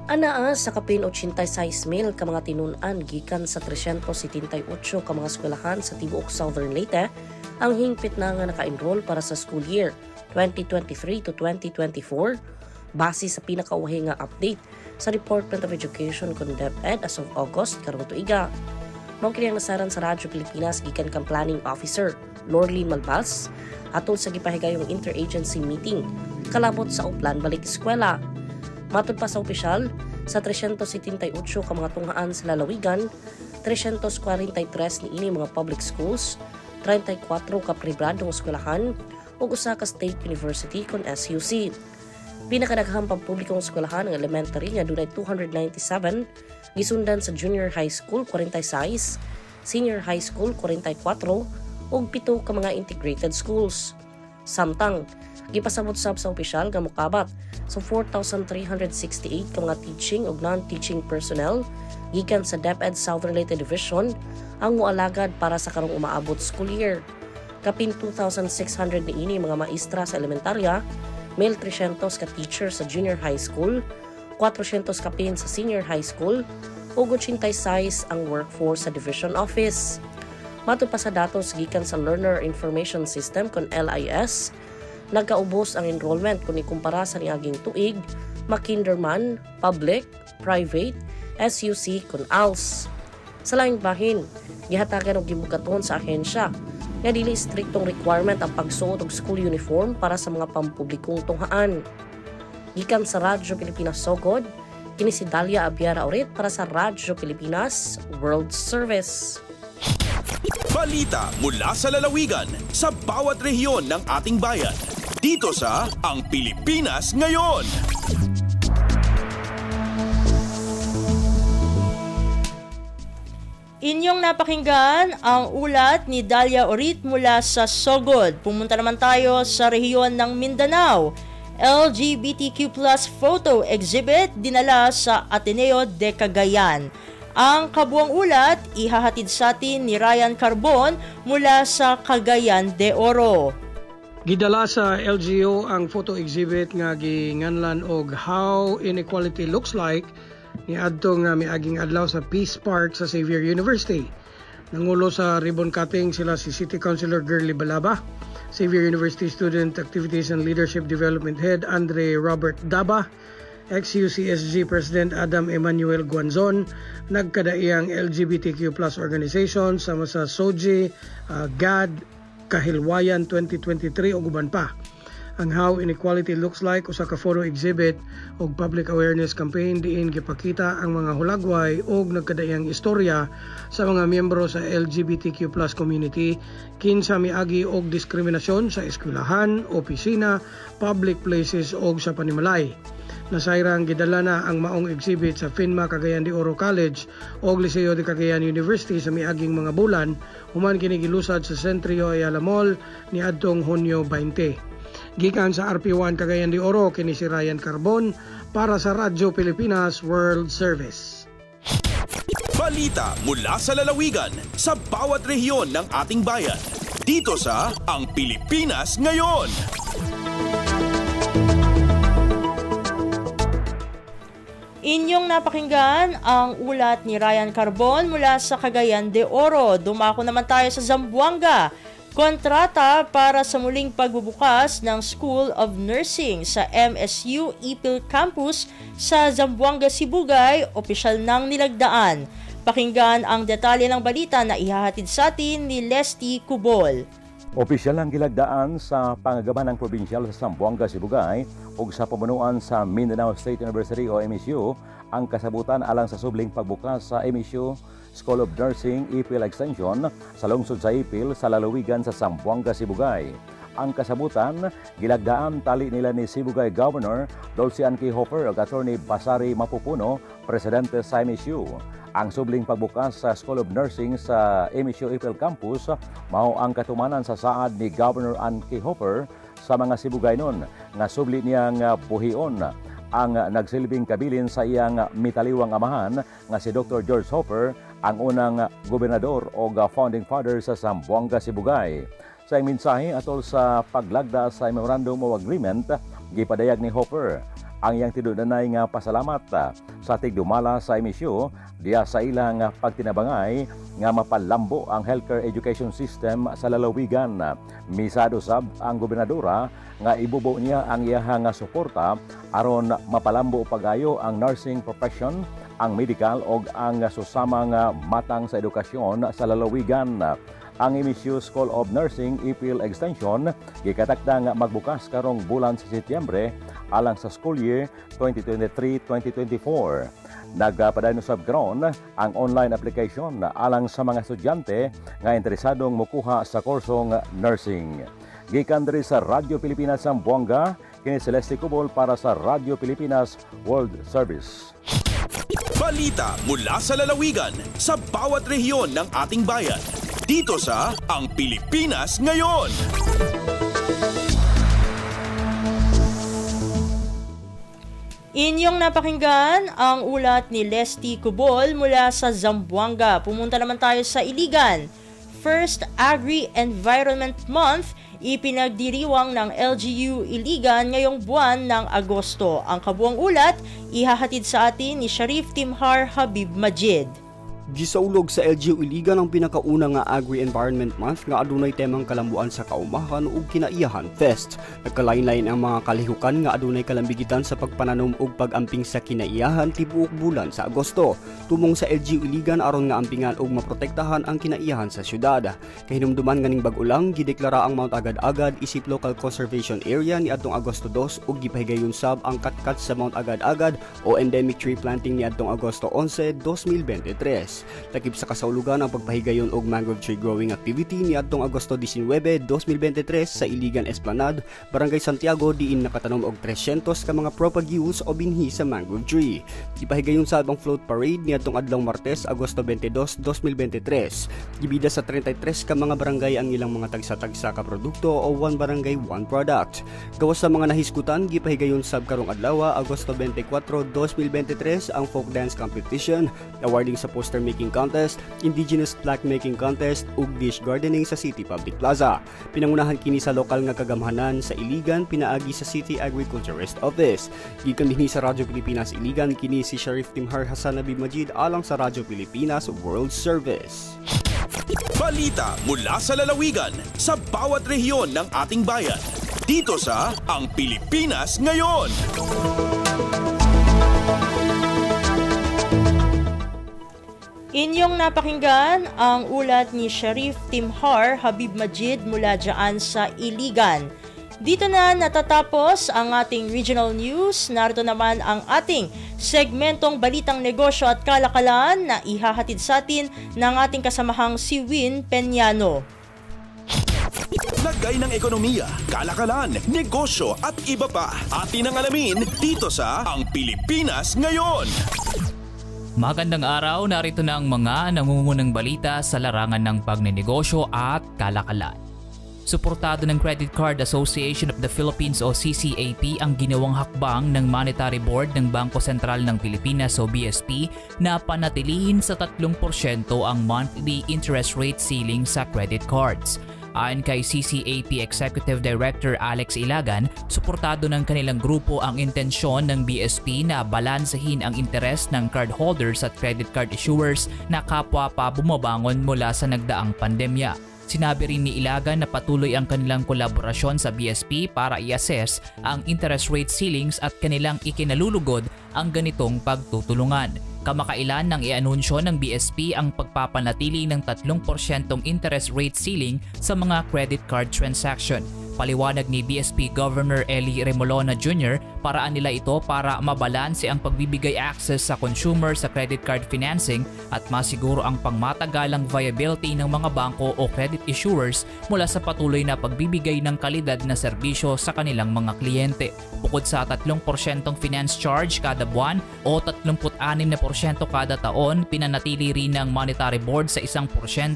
Anaa sa kapin 86,000 ka mga tinunan gikan sa 378 ka mga eskwelahan sa tibuok Southern Leyte ang hingpit na nga naka-enroll para sa school year 2023 to 2024 base sa pinakauhi nga update sa Department of Education kon DepEd as of August karong tuiga. Mao kini ang nasaran sa Radyo Pilipinas gikan kang Planning Officer Lorlene Malbas atol sa gipahigayong interagency meeting kalabot sa Uplan balik eskwela. Matod pa sa opisyal, sa 378 ka mga tunghaan sa lalawigan, 343 niini mga public schools, 34 ka pribadong eskwelahan ug usa ka state university kon SUC. Pinakadaghang pampublikong eskwelahan ng elementary nga dunay 297, gisundan sa junior high school 46, senior high school 44 ug 7 ka mga integrated schools. Samtang gipasabot sab sa opisyal nga mokabat sa 4,368 ka mga teaching ug non-teaching personnel gikan sa DepEd Southern Leyte Division ang moalagad para sa karong umaabot school year. Kapin 2,600 niini mga maestra sa elementarya, 1,300 ka teacher sa junior high school, 400 kapin sa senior high school, ug 86 ang workforce sa division office. Matod pa sa datos gikan sa Learner Information System kon LIS, nagkaubos ang enrollment kung ikumpara sa niaging tuig, makinderman, public, private, SUC kun ALS. Sa laing bahin, gihatagan og gibukaton sa ahensya nga dili striktong requirement ang pagsuot og school uniform para sa mga pampublikong tunghaan. Gikan sa Radyo Pilipinas Sogod, kini si Dalia Abiara Orit para sa Radyo Pilipinas World Service. Balita mula sa lalawigan sa bawat rehiyon ng ating bayan. Dito sa Ang Pilipinas Ngayon. Inyong napakinggan ang ulat ni Dalia Orit mula sa Sogod. Pumunta naman tayo sa rehiyon ng Mindanao. LGBTQ+ photo exhibit dinala sa Ateneo de Cagayan. Ang kabuang ulat ihahatid sa atin ni Ryan Carbon mula sa Cagayan de Oro. Gidala sa LGU ang photo exhibit nga ginganlan og How Inequality Looks Like ni adtong miaging adlaw sa Peace Park sa Xavier University. Nangulo sa ribbon cutting sila si City Councilor Girly Balaba, Xavier University Student Activities and Leadership Development Head Andre Robert Daba, ex-UCSG President Adam Emmanuel Guanzon, nagkadaiyang LGBTQ+ organization sama sa SOGI, GAD, Kahilwayan 2023 ug uban pa. Ang How Inequality Looks Like usa ka photo exhibit ug public awareness campaign diin gipakita ang mga hulagway ug nagkadaiyang istorya sa mga miyembro sa LGBTQ+ community kinsa miagi og diskriminasyon sa eskwelahan, opisina, public places ug sa panimalay. Nasayrang gidala na ang maong exhibit sa FINMA Cagayan de Oro College o Liceo de Cagayan University sa miaging mga bulan human kini gilusad sa Centrio Ayala Mall ni adtong Hunyo 20. Gikan sa RP1 Cagayan de Oro kini si Ryan Carbon para sa Radyo Pilipinas World Service. Balita mula sa lalawigan sa bawat rehiyon ng ating bayan. Dito sa Ang Pilipinas Ngayon. Inyong napakinggan ang ulat ni Ryan Carbon mula sa Cagayan de Oro. Dumako naman tayo sa Zamboanga. Kontrata para sa muling pagbubukas ng School of Nursing sa MSU Ipil Campus sa Zamboanga, Sibugay, opisyal nang nilagdaan. Pakinggan ang detalye ng balita na ihahatid sa atin ni Lesty Cubol. Opisyal ang gilagdaan sa pangagaman ng probinsyal sa Zamboanga, Sibugay ug sa pamunuan sa Mindanao State University o MSU ang kasabutan alang sa subling pagbukas sa MSU School of Nursing Ipil Extension sa lungsod sa Ipil sa lalawigan sa Zamboanga, Sibugay. Ang kasabutan, gilagdaan tali nila ni Sibugay Governor Dulcean Quijopher ug Attorney Basari Mapupuno, presidente sa MSU. Ang subling pagbukas sa School of Nursing sa MSU Ipil Campus mao ang katumanan sa saad ni Governor Ann Quijopher sa mga Sibugaynon nga subli niyang buhion ang nagsilbing kabilin sa iyang mitaliwang amahan nga si Dr. George Hopper, ang unang gobernador o founding father sa Zamboanga, Sibugay. Sa mensahe atol sa paglagda sa Memorandum of Agreement, gipadayag ni Hopper ang iyang tidunanay nga pasalamat sa tigdumala sa MSU diya sa ilang pagtinabangay nga mapalambo ang healthcare education system sa lalawigan. Misado sab ang gobernadora nga ibubo niya ang iyahang suporta aron mapalambo pagayo ang nursing profession, ang medical o ang susamang matang sa edukasyon sa lalawigan. Ang MSU School of Nursing Ipil Extension gikatakda nga magbukas karong bulan sa Setyembre alang sa school year 2023-2024. Nagpadayon sa ground ang online application alang sa mga estudyante nga interesadong mukuha sa kursong nursing. Gikan diri sa Radyo Pilipinas Zamboanga, kini Celeste Cubol para sa Radyo Pilipinas World Service. Balita mula sa lalawigan sa bawat rehiyon ng ating bayan. Dito sa Ang Pilipinas Ngayon. Inyong napakinggan ang ulat ni Lesty Cubol mula sa Zamboanga. Pumunta naman tayo sa Iligan. First Agri-Environment Month ipinagdiriwang ng LGU Iligan ngayong buwan ng Agosto. Ang kabuang ulat ihahatid sa atin ni Sharif Timhar Habib Majid. Gisaulog sa LGU Iligan ang pinakauna nga Agri-Environment Month nga adunay temang kalambuan sa kaumahan ug kinaiyahan fest. Nagkalain-lain ang mga kalihukan nga adunay kalambigitan sa pagpananom ug pag-amping sa kinaiyahan tibuok bulan sa Agosto. Tumong sa LGU Iligan aron nga ampingan ug maprotektahan ang kinaiyahan sa syudad. Kahinumduman nganing bag-ulang gideklara ang Mount Agad-Agad isip local conservation area ni adtong Agosto 2 ug gipahigayon sab ang katkat sa Mount Agad-Agad o endemic tree planting ni adtong Agosto 11, 2023. Lakip sa kasaulugan ang pagpahigayon og mangrove tree growing activity niadtong Agosto 19, 2023 sa Iligan Esplanade, Barangay Santiago diin nakatanom og 300 ka mga propagules o binhi sa mangrove tree. Gipahigayon sa albang float parade niadtong adlong Martes, Agosto 22, 2023. Gibida sa 33 ka mga barangay ang ilang mga tagsa-tagsa ka produkto o one barangay one product. Gawas sa mga nahisgutan, gipahigayon sab karong adlaw, Agosto 24, 2023 ang folk dance competition, awarding sa poster making contest, indigenous plaque making contest ug dish gardening sa City Public Plaza. Pinangunahan kini sa lokal nga kagamhanan sa Iligan pinaagi sa City Agriculturist Office. Gikan dinhi sa Radyo Pilipinas Iligan kini si Sheriff Timhar Hassan Nabi Majid alang sa Radyo Pilipinas World Service. Balita mula sa lalawigan sa bawat rehiyon ng ating bayan. Dito sa Ang Pilipinas Ngayon. Inyong napakinggan ang ulat ni Sheriff Timhar Habib Majid mula dyan sa Iligan. Dito na natatapos ang ating regional news. Narito naman ang ating segmentong Balitang Negosyo at Kalakalan na ihahatid sa atin ng ating kasamahang si Win Peñano. Lagay ng ekonomiya, kalakalan, negosyo at iba pa. Atin ang alamin dito sa Ang Pilipinas Ngayon. Magandang araw, narito na ang mga nangungunang balita sa larangan ng pagnenegosyo at kalakalan. Suportado ng Credit Card Association of the Philippines o CCAP ang ginawang hakbang ng Monetary Board ng Bangko Sentral ng Pilipinas o BSP na panatilihin sa 3% ang monthly interest rate ceiling sa credit cards. Ayon kay CCAP Executive Director Alex Ilagan, suportado ng kanilang grupo ang intensyon ng BSP na balansehin ang interes ng cardholders at credit card issuers na kapwa pa bumabangon mula sa nagdaang pandemya. Sinabi rin ni Ilagan na patuloy ang kanilang kolaborasyon sa BSP para i-assess ang interest rate ceilings at kanilang ikinalulugod ang ganitong pagtutulungan. Kamakailan nang i-anunsyo ng BSP ang pagpapanatili ng 3% interest rate ceiling sa mga credit card transaction. Paliwanag ni BSP Governor Eli Remolona Jr., paraan nila ito para mabalanse ang pagbibigay access sa consumer sa credit card financing at masiguro ang pangmatagalang viability ng mga bangko o credit issuers mula sa patuloy na pagbibigay ng kalidad na serbisyo sa kanilang mga kliyente. Bukod sa 3% finance charge kada buwan o 36% kada taon, pinanatili rin ng Monetary Board sa 1%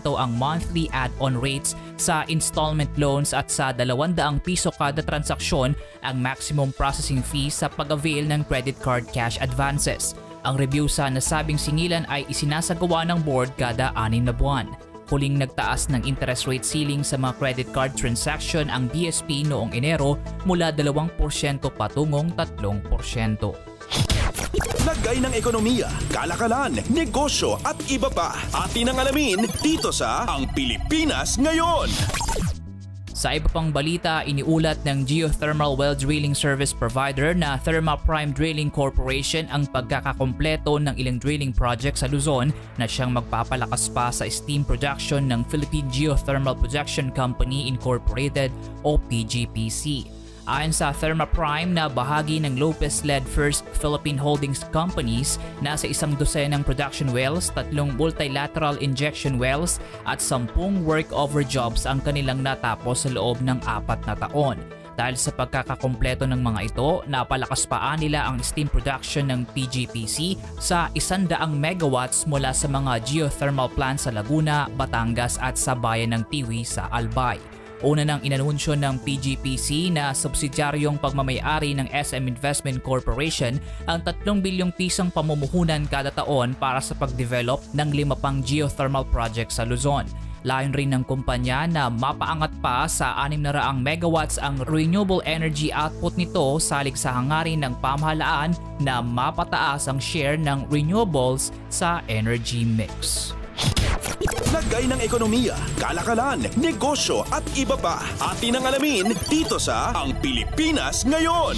ang monthly add-on rates sa installment loans at sa 200 piso kada transaksyon ang maximum processing fee sa pag-avail ng credit card cash advances. Ang review sa nasabing singilan ay isinasagawa ng board kada 6 na buwan. Huling nagtaas ng interest rate ceiling sa mga credit card transaction ang BSP noong Enero mula 2% patungong 3%. Lagay ng ekonomiya, kalakalan, negosyo at iba pa. Atin ang alamin dito sa Ang Pilipinas Ngayon. Sa iba pang balita, iniulat ng geothermal well drilling service provider na Therma Prime Drilling Corporation ang pagkakakompleto ng ilang drilling project sa Luzon na siyang magpapalakas pa sa steam production ng Philippine Geothermal Projection Company Incorporated o PGPC. Ayon sa Therma Prime na bahagi ng Lopez-led First Philippine Holdings Companies, nasa 12 production wells, 3 multilateral injection wells at 10 workover jobs ang kanilang natapos sa loob ng 4 na taon. Dahil sa pagkakakompleto ng mga ito, napalakas pa nila ang steam production ng PGPC sa 100 megawatts mula sa mga geothermal plants sa Laguna, Batangas at sa bayan ng Tiwi sa Albay. Una nang inanunsyo ng PGPC na subsidyaryong pagmamayari ng SM Investment Corporation ang 3 bilyong pisong pamumuhunan kada taon para sa pagdevelop ng 5 pang geothermal projects sa Luzon. Layon rin ng kumpanya na mapaangat pa sa 600 megawatts ang renewable energy output nito salig sa hangarin ng pamahalaan na mapataas ang share ng renewables sa energy mix. Lagay ng ekonomiya, kalakalan, negosyo at iba pa. Atin ang alamin dito sa Ang Pilipinas Ngayon.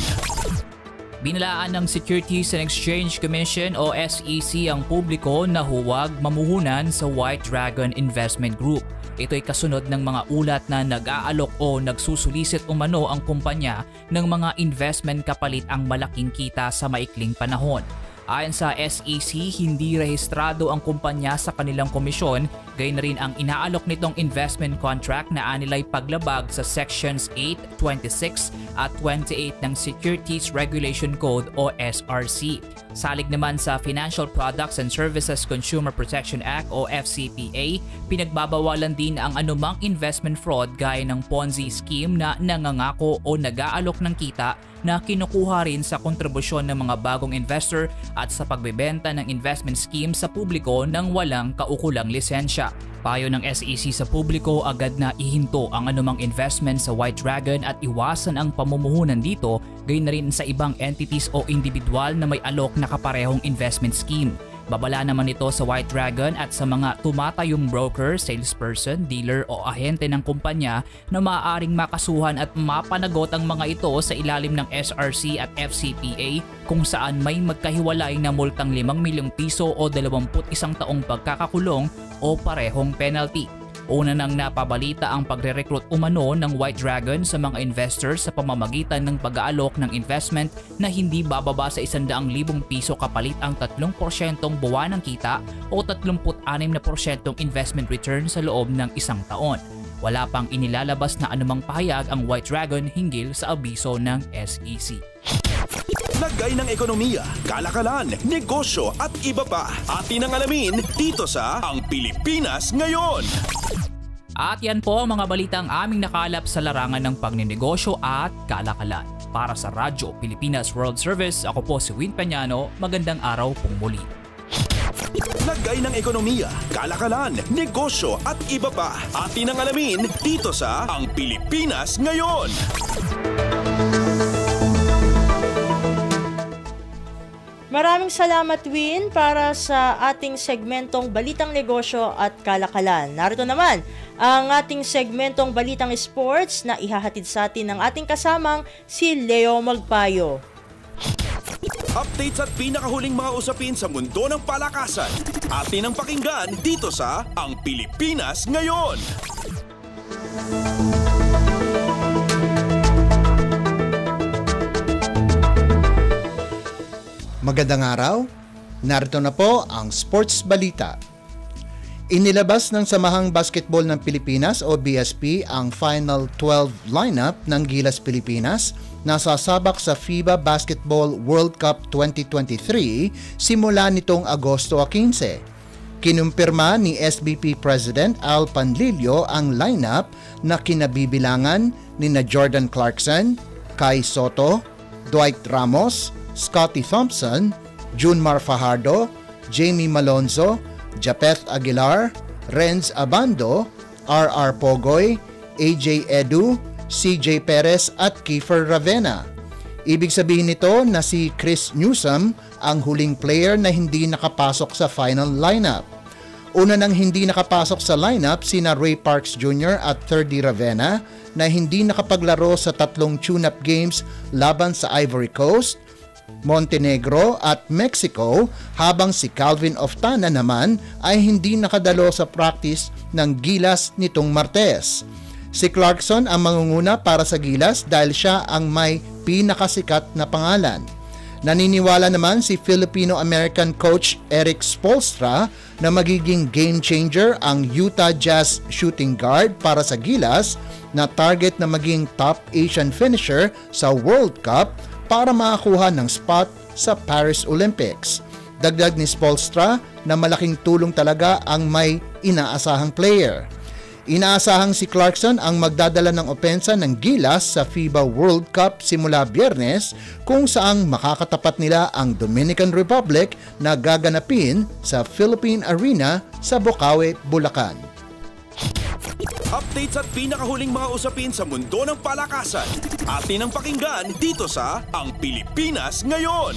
Binalaan ng Securities and Exchange Commission o SEC ang publiko na huwag mamuhunan sa White Dragon Investment Group. Ito'y kasunod ng mga ulat na nag-aalok o nagsusulisit umano ang kumpanya ng mga investment kapalit ang malaking kita sa maikling panahon. Ayon sa SEC, hindi rehistrado ang kumpanya sa kanilang komisyon, gayon na rin ang inaalok nitong investment contract na anilay paglabag sa Sections 8, 26 at 28 ng Securities Regulation Code o SRC. Salig naman sa Financial Products and Services Consumer Protection Act o FCPA, pinagbabawalan din ang anumang investment fraud gaya ng Ponzi scheme na nangangako o nag-aalok ng kita na kinukuha rin sa kontribusyon ng mga bagong investor at sa pagbebenta ng investment scheme sa publiko nang walang kaukulang lisensya. Payo ng SEC sa publiko, agad na ihinto ang anumang investment sa White Dragon at iwasan ang pamumuhunan dito, gayon na rin sa ibang entities o individual na may alok na kaparehong investment scheme. Babala naman ito sa White Dragon at sa mga tumatayong broker, salesperson, dealer o ahente ng kumpanya na maaaring makasuhan at mapanagot ang mga ito sa ilalim ng SRC at FCPA kung saan may magkahiwalay na multang 5 milyong piso o 21 taong pagkakakulong o parehong penalty. Una nang napabalita ang pagre-recruit umano ng White Dragon sa mga investors sa pamamagitan ng pag-aalok ng investment na hindi bababa sa 100,000 piso kapalit ang 3% buwanang kita o 36% investment return sa loob ng 1 taon. Wala pang inilalabas na anumang pahayag ang White Dragon hinggil sa abiso ng SEC. Lagay ng ekonomiya, kalakalan, negosyo at iba pa. Atin ang alamin dito sa Ang Pilipinas Ngayon. At yan po ang mga balitang aming nakalap sa larangan ng pagninegosyo at kalakalan. Para sa Radyo Pilipinas World Service, ako po si Win Peñano. Magandang araw pong muli. Lagay ng ekonomiya, kalakalan, negosyo at iba pa. Atin ang alamin dito sa Ang Pilipinas Ngayon. Maraming salamat, Win, para sa ating segmentong Balitang Negosyo at Kalakalan. Narito naman ang ating segmentong Balitang Sports na ihahatid sa atin ng ating kasamang si Leo Magpayo. Updates at pinakahuling mga usapin sa mundo ng palakasan. Atin ang pakinggan dito sa Ang Pilipinas Ngayon. Magandang araw, narito na po ang Sports Balita. Inilabas ng Samahang Basketball ng Pilipinas o BSP ang Final 12 lineup ng Gilas Pilipinas na sasabak sa FIBA Basketball World Cup 2023 simula nitong Agosto 15. Kinumpirma ni SBP President Al Panlilio ang lineup na kinabibilangan ni Jordan Clarkson, Kai Soto, Dwight Ramos, Scottie Thompson, Junmar Fajardo, Jamie Malonzo, Japeth Aguilar, Renz Abando, R.R. Pogoy, A.J. Edu, C.J. Perez at Kiefer Ravena. Ibig sabihin nito na si Chris Newsome ang huling player na hindi nakapasok sa final lineup. Una nang hindi nakapasok sa lineup sina Ray Parks Jr. at Thirdy Ravena na hindi nakapaglaro sa 3 tune-up games laban sa Ivory Coast, Montenegro at Mexico, habang si Calvin Oftana naman ay hindi nakadalo sa practice ng Gilas nitong Martes. Si Clarkson ang mangunguna para sa Gilas dahil siya ang may pinakasikat na pangalan. Naniniwala naman si Filipino-American coach Eric Spoelstra na magiging game changer ang Utah Jazz shooting guard para sa Gilas na target na maging top Asian finisher sa World Cup para makakuha ng spot sa Paris Olympics. Dagdag ni Spoelstra na malaking tulong talaga ang may inaasahang player. Inaasahang si Clarkson ang magdadala ng opensa ng Gilas sa FIBA World Cup simula Biyernes kung saang makakatapat nila ang Dominican Republic na gaganapin sa Philippine Arena sa Bocaue, Bulacan. Updates at pinakahuling mga usapin sa mundo ng palakasan. Atin ang pakinggan dito sa Ang Pilipinas Ngayon.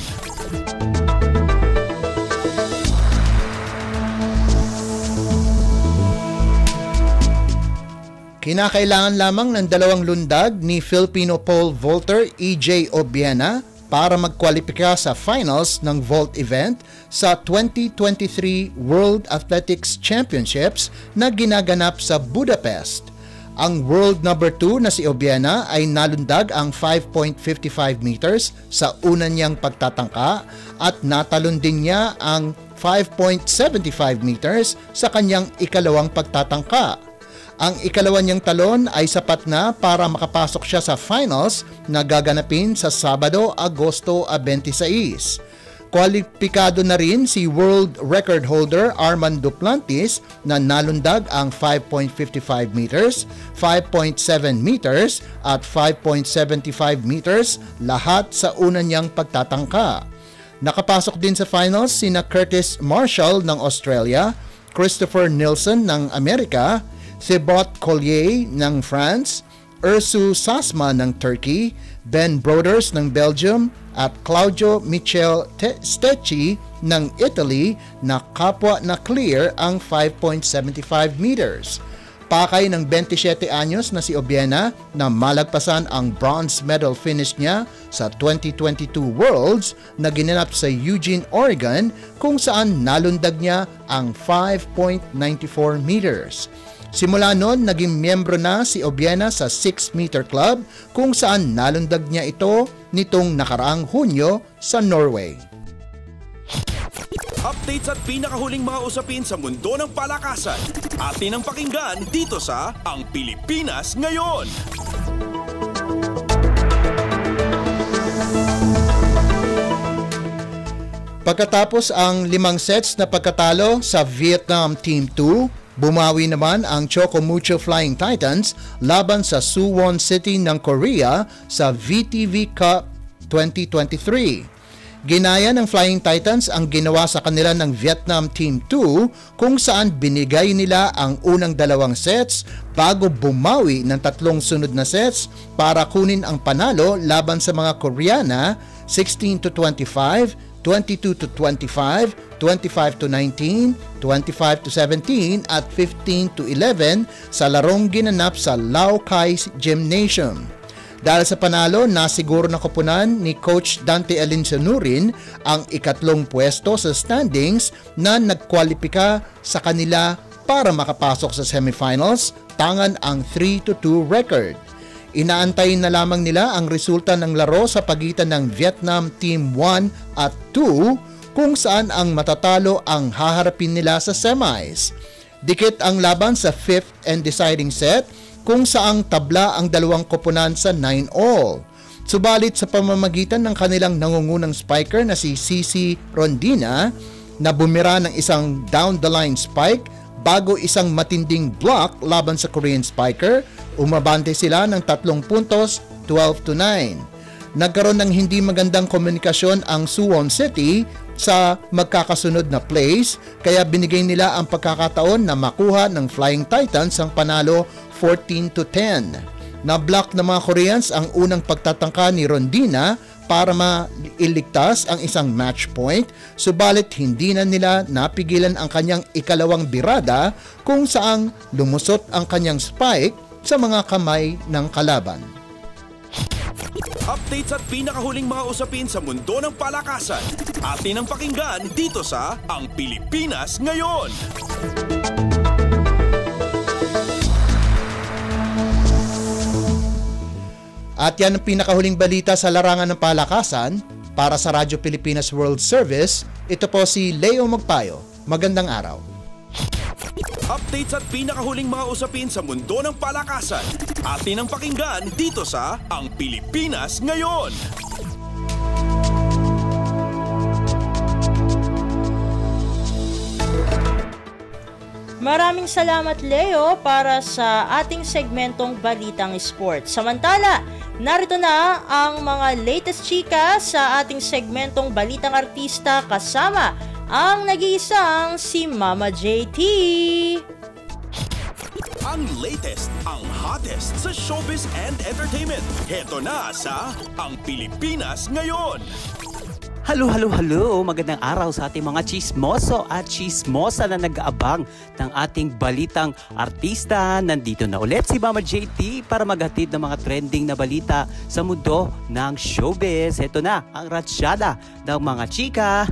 Kinakailangan lamang ng 2 lundag ni Filipino pole vaulter EJ Obiena para magkwalipika sa finals ng vault event sa 2023 World Athletics Championships na ginaganap sa Budapest. Ang world number 2 na si Obiena ay nalundag ang 5.55 meters sa una niyang pagtatangka at natalon din niya ang 5.75 meters sa kanyang ikalawang pagtatangka. Ang ikalawa niyang talon ay sapat na para makapasok siya sa finals na gaganapin sa Sabado, Agosto 26. Kwalipikado na rin si world record holder Armand Duplantis na nalundag ang 5.55 meters, 5.7 meters at 5.75 meters lahat sa una niyang pagtatangka. Nakapasok din sa finals sina Curtis Marshall ng Australia, Christopher Nielsen ng Amerika, Thibaut Collier ng France, Ursu Sasma ng Turkey, Ben Broders ng Belgium at Claudio Michel Stecchi ng Italy na kapwa na clear ang 5.75 meters. Pakay ng 27 anyos na si Obiena na malagpasan ang bronze medal finish niya sa 2022 Worlds na ginanap sa Eugene, Oregon kung saan nalundag niya ang 5.94 meters. Simula noon, naging miyembro na si Obiena sa 6-meter club kung saan nalundag niya ito nitong nakaraang Hunyo sa Norway. Updates at pinakahuling mga usapin sa mundo ng palakasan. Atin ang pakinggan dito sa Ang Pilipinas Ngayon. Pagkatapos ang 5 sets na pagkatalo sa Vietnam Team 2, bumawi naman ang Chocomucho Flying Titans laban sa Suwon City ng Korea sa VTV Cup 2023. Ginaya ng Flying Titans ang ginawa sa kanila ng Vietnam Team 2 kung saan binigay nila ang unang 2 sets bago bumawi ng 3 sunod na sets para kunin ang panalo laban sa mga Koreana 16-25, 22-25, 25-19, 25-17 at 15-11 sa larong ginanap sa Lao Cai Gymnasium. Dahil sa panalo, nasiguro na koponan ni Coach Dante Alinsanurin ang ikatlong pwesto sa standings na nagkwalipika sa kanila para makapasok sa semifinals, tangan ang 3-2 record. Inaantayin na lamang nila ang resulta ng laro sa pagitan ng Vietnam Team 1 at 2 kung saan ang matatalo ang haharapin nila sa semis. Dikit ang laban sa 5th and deciding set kung saang tabla ang dalawang koponan sa 9-all. Subalit sa pamamagitan ng kanilang nangungunang spiker na si Cici Rondina na bumira ng isang down-the-line spike bago isang matinding block laban sa Korean spiker, umabante sila ng 3 puntos, 12-9. Nagkaroon ng hindi magandang komunikasyon ang Suwon City sa magkakasunod na plays, kaya binigay nila ang pagkakataon na makuha ng Flying Titans ang panalo 14-10. Na-block ng mga Koreans ang unang pagtatangka ni Rondina para mailigtas ang isang match point, subalit hindi na nila napigilan ang kanyang ikalawang birada kung saang lumusot ang kanyang spike sa mga kamay ng kalaban. Updates at pinakahuling mga usapin sa mundo ng palakasan. Atin ang pakinggan dito sa Ang Pilipinas Ngayon. At yan ang pinakahuling balita sa larangan ng palakasan. Para sa Radyo Pilipinas World Service, ito po si Leo Magpayo. Magandang araw. Updates at pinakahuling mga usapin sa mundo ng palakasan. Atin ang pakinggan dito sa Ang Pilipinas Ngayon. Maraming salamat, Leo, para sa ating segmentong Balitang Sports. Samantala, narito na ang mga latest chika sa ating segmentong Balitang Artista kasama ang nag-iisang si Mama JT. Ang latest, ang hottest sa showbiz and entertainment. Heto na sa Ang Pilipinas Ngayon. Halo! Magandang araw sa ating mga chismoso at chismosa na nag-aabang ng ating balitang artista. Nandito na ulit si Mama JT para maghatid ng mga trending na balita sa mundo ng showbiz. Ito na ang ratsyada ng mga chika.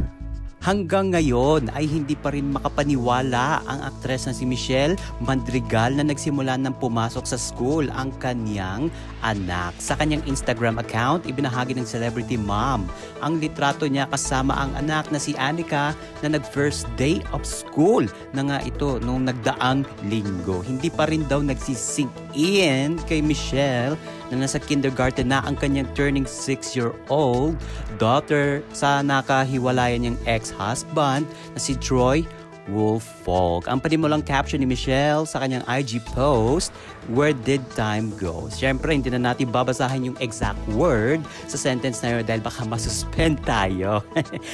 Hanggang ngayon ay hindi pa rin makapaniwala ang aktres na si Michelle Madrigal na nagsimula ng pumasok sa school ang kanyang anak. Sa kanyang Instagram account, ibinahagi ng celebrity mom ang litrato niya kasama ang anak na si Anika na nag-first day of school na nga ito noong nagdaang linggo. Hindi pa rin daw nagsisink in kay Michelle na nasa kindergarten na ang kanyang turning 6-year-old daughter sa nakahiwalayan niyang ex-husband na si Troy Woolfolk. Ang panimulang caption ni Michelle sa kanyang IG post, "Where did time go?" Siyempre, hindi na natin babasahin yung exact word sa sentence na yun dahil baka masuspend tayo.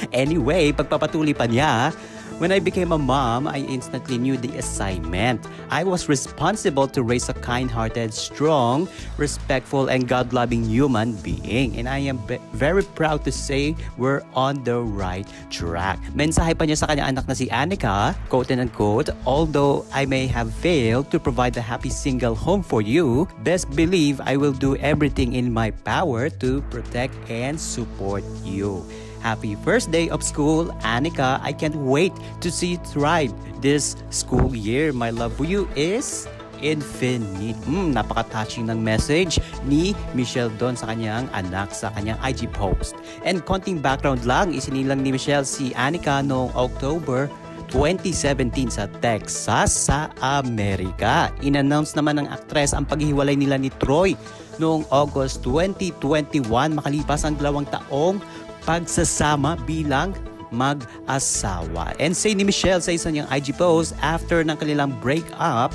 Anyway, pagpapatuloy pa niya, "When I became a mom, I instantly knew the assignment. I was responsible to raise a kind-hearted, strong, respectful, and God-loving human being. And I am very proud to say we're on the right track." Mensahe pa niya sa kanyang anak na si Anika, quote and unquote, "Although I may have failed to provide a happy single home for you, best believe I will do everything in my power to protect and support you. Happy first day of school, Anika. I can't wait to see you thrive this school year. My love for you is infinite." Napaka-touching ng message ni Michelle doon sa kanyang anak sa kanyang IG post. And konting background lang, isinilang ni Michelle si Anika noong October 2017 sa Texas sa Amerika. In-announce naman ng aktres ang paghihiwalay nila ni Troy noong August 2021 makalipas ang 2 taong pagsasama bilang mag-asawa. And say ni Michelle sa isang niyang IG post after ng kanilang breakup,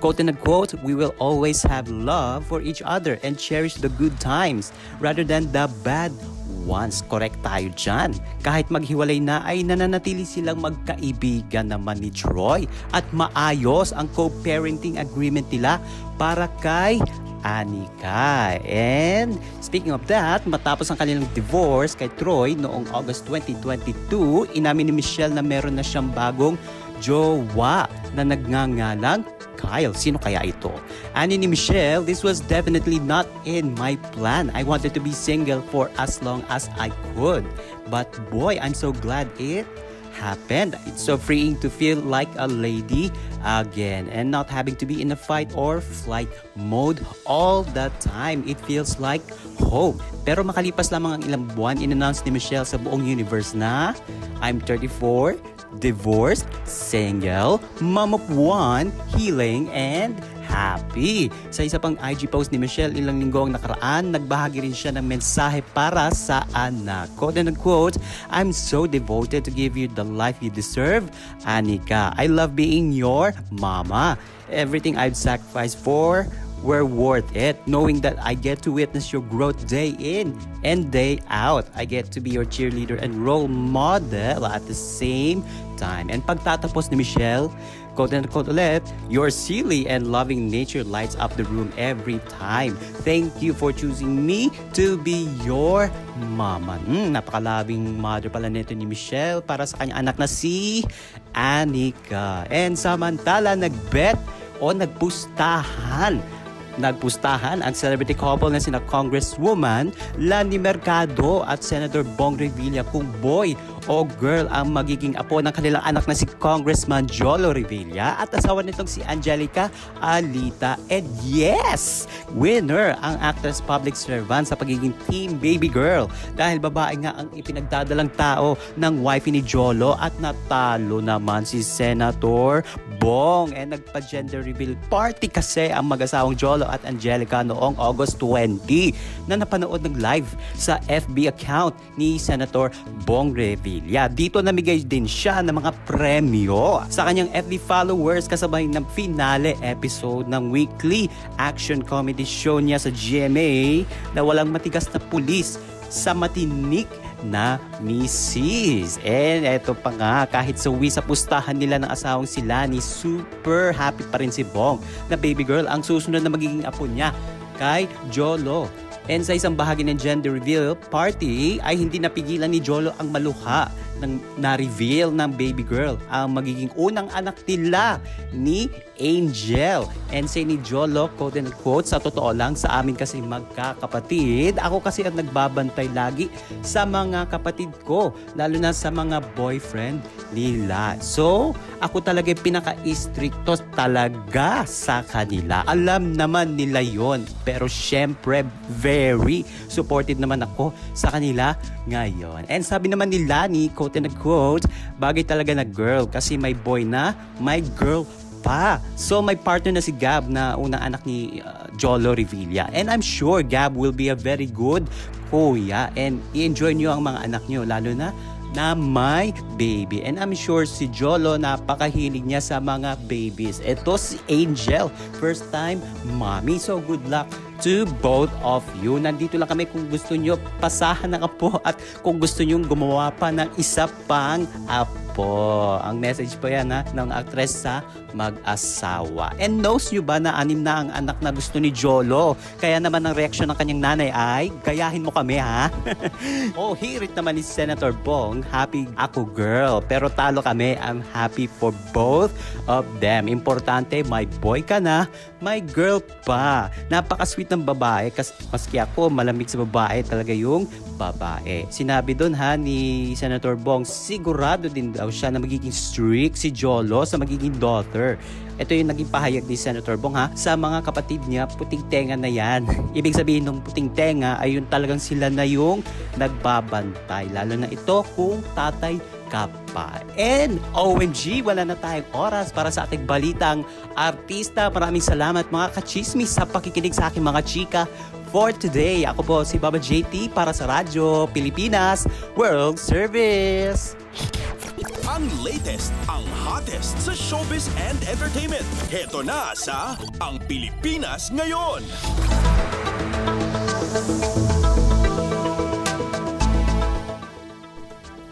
quote and unquote, "We will always have love for each other and cherish the good times rather than the bad ones." Correct tayo dyan. Kahit maghiwalay na ay nananatili silang magkaibigan naman ni Troy at maayos ang co-parenting agreement nila para kay Anika. And speaking of that, matapos ang kanilang divorce kay Troy noong August 2022, inamin ni Michelle na meron na siyang bagong jowa na nagngangalang Kyle. Sino kaya ito? Ani ni Michelle, "This was definitely not in my plan. I wanted to be single for as long as I could. But boy, I'm so glad it happened. It's so freeing to feel like a lady again and not having to be in a fight or flight mode all the time. It feels like home." Pero makalipas lamang ang ilang buwan, in-announce ni Michelle sa buong universe na, "I'm 34, divorced, single, mom of 1, healing, and happy." Sa isa pang IG post ni Michelle ilang linggo ang nakaraan, nagbahagi rin siya ng mensahe para sa anak. Quote and unquote, "I'm so devoted to give you the life you deserve, Anika. I love being your mama. Everything I've sacrificed for were worth it, knowing that I get to witness your growth day in and day out. I get to be your cheerleader and role model at the same time." And pagtatapos ni Michelle, quote and quote ulit, "Your silly and loving nature lights up the room every time. Thank you for choosing me to be your mama." Napakalabing mother pala nito ni Michelle para sa kanyang anak na si Anika. And samantala, nagpustahan ang celebrity couple na sina Congresswoman Lani Mercado at Senator Bong Revilla kung boy o girl ang magiging apo ng kanilang anak na si Congressman Jolo Revilla at asawa nitong si Angelica Alita. And yes, winner ang actress public servant sa pagiging team baby girl dahil babae nga ang ipinagdadalang tao ng wifey ni Jolo at natalo naman si Senator Bong. And nagpa-gender reveal party kasi ang mag-asawang Jolo at Angelica noong August 20 na napanood ng live sa FB account ni Senator Bong Revilla. Dito namigay din siya ng mga premyo sa kanyang FB followers kasabay ng finale episode ng weekly action comedy show niya sa GMA na walang matigas na pulis sa matinik na misis. And eto pa nga, kahit suwi sa pustahan nila ng asawang sila ni super happy pa rin si Bong na baby girl ang susunod na magiging apo niya kay Jolo. And sa isang bahagi ng gender reveal party ay hindi napigilan ni Jolo ang maluha nang na-reveal ng baby girl ang magiging unang anak nila ni Angel. And say ni Jolo, quote and quote, sa totoo lang sa amin kasi magkakapatid, ako kasi ang nagbabantay lagi sa mga kapatid ko, lalo na sa mga boyfriend nila. So, ako talaga yung pinaka-stricto talaga sa kanila. Alam naman nila yon, pero syempre very supportive naman ako sa kanila ngayon. And sabi naman ni Lani, quote and quote, bagay talaga na girl kasi may boy na, may girl pa. So may partner na si Gab na unang anak ni Jolo Revilla. And I'm sure Gab will be a very good kuya and i-enjoy nyo ang mga anak nyo, lalo na may baby. And I'm sure si Jolo napakahilig niya sa mga babies. Ito si Angel, first time mommy. So good luck to both of you. Nandito lang kami kung gusto nyo pasahan ng apo at kung gusto nyo gumawa pa ng isa pang apo. Ang message po yan ng actress sa mag-asawa. And knows nyo ba na 6 na ang anak na gusto ni Jolo? Kaya naman ang reaksyon ng kanyang nanay ay, gayahin mo kami ha? Oh, hirit naman ni Senator Bong, happy ako girl. Pero talo kami, I'm happy for both of them. Importante, may boy ka na, may girl pa. Napaka-sweet ng babae, kasi maski ako, malamig sa babae talaga yung babae. Sinabi doon ni Senator Bong, sigurado din daw siya na magiging strict si Jolo sa magiging daughter. Ito yung naging pahayag ni Senator Bong sa mga kapatid niya, puting tenga na yan. Ibig sabihin ng puting tenga ay yung talagang sila na yung nagbabantay. Lalo na ito kung tatay ka pa. And OMG, wala na tayong oras para sa ating balitang artista. Maraming salamat mga kachismis sa pakikinig sa aking mga chika for today. Ako po si Baba JT para sa Radyo Pilipinas World Service. Ang latest, ang hottest sa showbiz and entertainment. Heto na sa Ang Pilipinas Ngayon.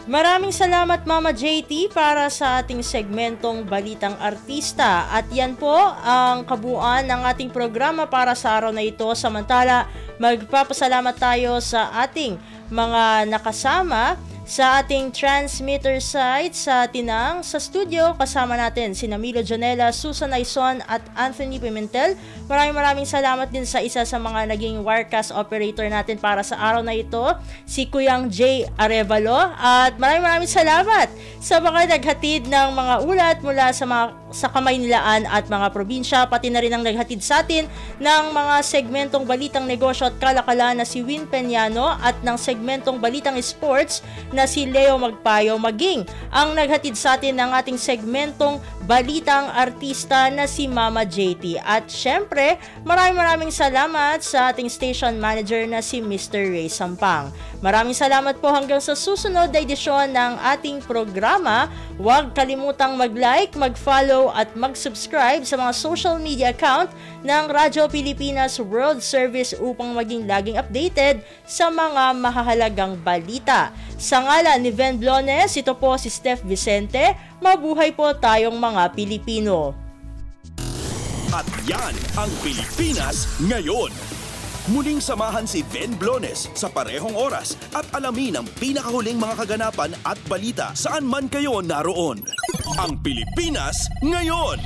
Maraming salamat Mama JT para sa ating segmentong Balitang Artista. At yan po ang kabuuan ng ating programa para sa araw na ito. Samantala, magpapasalamat tayo sa ating mga nakasama sa ating transmitter site sa Tinang. Sa studio, kasama natin si Milo Janela, Susan Aison at Anthony Pimentel. Maraming salamat din sa isa sa mga naging Wirecast operator natin para sa araw na ito, si Kuyang J. Arevalo. At maraming salamat sa mga naghatid ng mga ulat mula sa Kamaynilaan at mga probinsya, pati na rin ang naghatid sa atin ng mga segmentong Balitang Negosyo at Kalakalan na si Win Peñano at ng segmentong Balitang Sports na si Leo Magpayo, maging ang naghatid sa atin ng ating segmentong Balitang Artista na si Mama JT. At syempre, maraming salamat sa ating station manager na si Mr. Ray Sampang. Maraming salamat po hanggang sa susunod na edisyon ng ating programa. Huwag kalimutang mag-like, mag-follow at mag-subscribe sa mga social media account ng Radyo Pilipinas World Service upang maging laging updated sa mga mahahalagang balita. Sa ngalan ni Ven Blones, ito po si Steph Vicente. Mabuhay po tayong mga Pilipino. At yan ang Pilipinas Ngayon. Muling samahan si Ven Blones sa parehong oras at alamin ang pinakahuling mga kaganapan at balita saan man kayo naroon. Ang Pilipinas Ngayon.